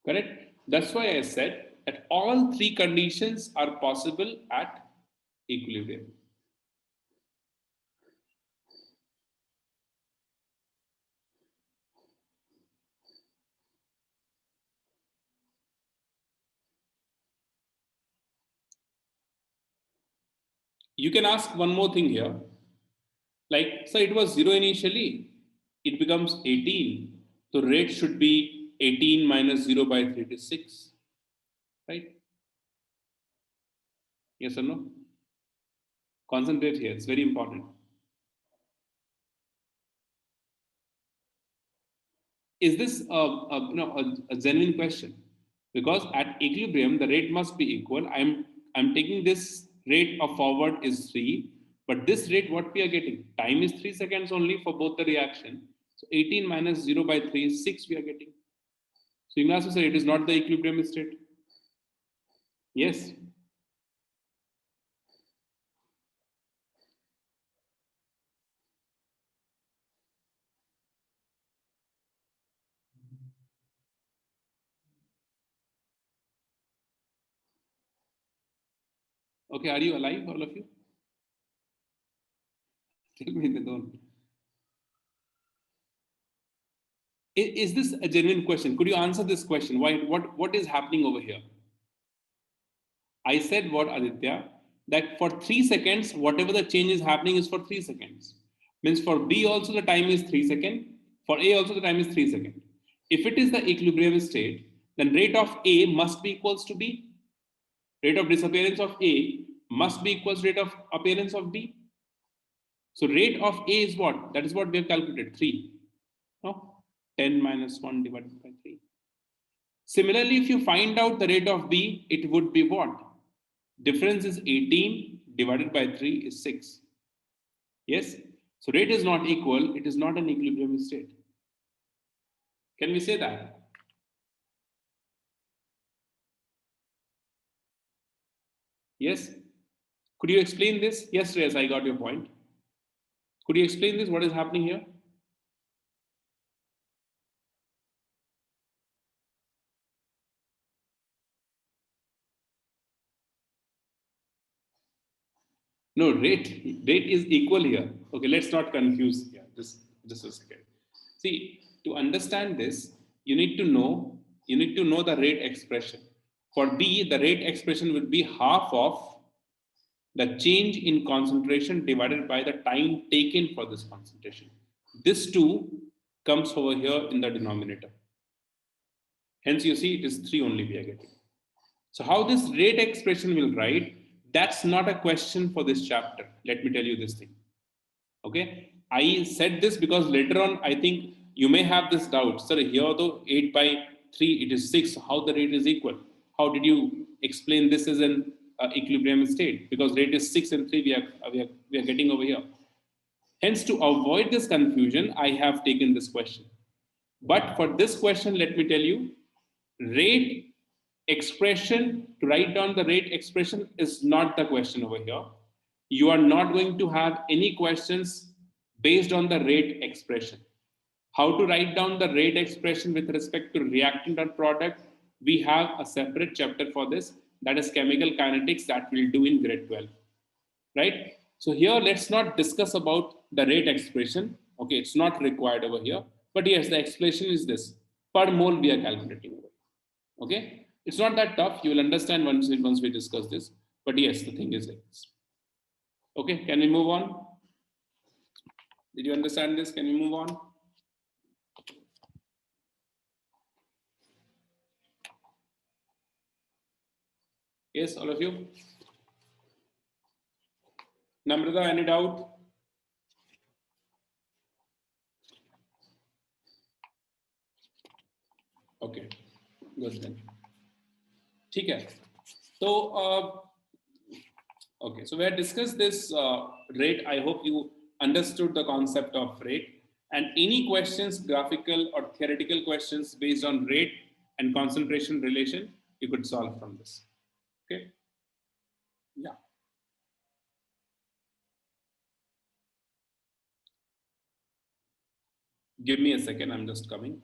Correct? That's why I said that all three conditions are possible at equilibrium. You can ask one more thing here. Like, so it was 0 initially, it becomes 18. So rate should be 18 minus 0 by 3 to 6. Right? Yes or no? Concentrate here, it's very important. Is this a genuine question? Because at equilibrium, the rate must be equal. I'm taking this rate of forward is 3, but this rate what we are getting? Time is 3 seconds only for both the reaction. So 18 minus 0 by 3 is 6 we are getting. So you can also say it is not the equilibrium state. Yes. Okay, are you alive, all of you? Tell me they don't. Is this a genuine question? Could you answer this question? Why? What is happening over here? I said what, Aditya? That for 3 seconds, whatever the change is happening is for 3 seconds. Means for B also the time is 3 seconds. For A also the time is 3 seconds. If it is the equilibrium state, then rate of A must be equals to B. Rate of disappearance of A must be equals to rate of appearance of B. So rate of A is what? That is what we have calculated, 3. No? 10 minus 1 divided by 3. Similarly, if you find out the rate of B, it would be what? Difference is 18 divided by 3 is 6. Yes? So rate is not equal, it is not an equilibrium state. Can we say that? Yes? Could you explain this? Yes, Reyes, I got your point. Could you explain this? What is happening here? No, rate is equal here. Okay, let's not confuse here. Just a second. See, to understand this, you need to know the rate expression. For B, the rate expression will be half of the change in concentration divided by the time taken for this concentration. This 2 comes over here in the denominator. Hence, you see it is 3 only we are getting. So, how this rate expression will write, that's not a question for this chapter. Let me tell you this thing. Okay, I said this because later on I think you may have this doubt. Sir, here though 8 by 3 it is 6. How the rate is equal? How did you explain this as an equilibrium state? Because rate is 6 and 3 we are getting over here. Hence, to avoid this confusion, I have taken this question. But for this question, let me tell you, rate expression, to write down the rate expression is not the question over here. You are not going to have any questions based on the rate expression. How to write down the rate expression with respect to reactant or product, we have a separate chapter for this, that is chemical kinetics, that we'll do in grade 12, right? So here let's not discuss about the rate expression. Okay, it's not required over here, but yes, the explanation is this: per mole we are calculating. Okay, it's not that tough, you will understand once we discuss this, but yes, the thing is like this. Okay, can we move on? Did you understand this? Can we move on? Yes, all of you? Namrata, any doubt? Okay, good then. ठीक है. So, okay, so we have discussed this rate. I hope you understood the concept of rate. And any questions, graphical or theoretical questions based on rate and concentration relation, you could solve from this. Okay? Yeah. Give me a second, I'm just coming.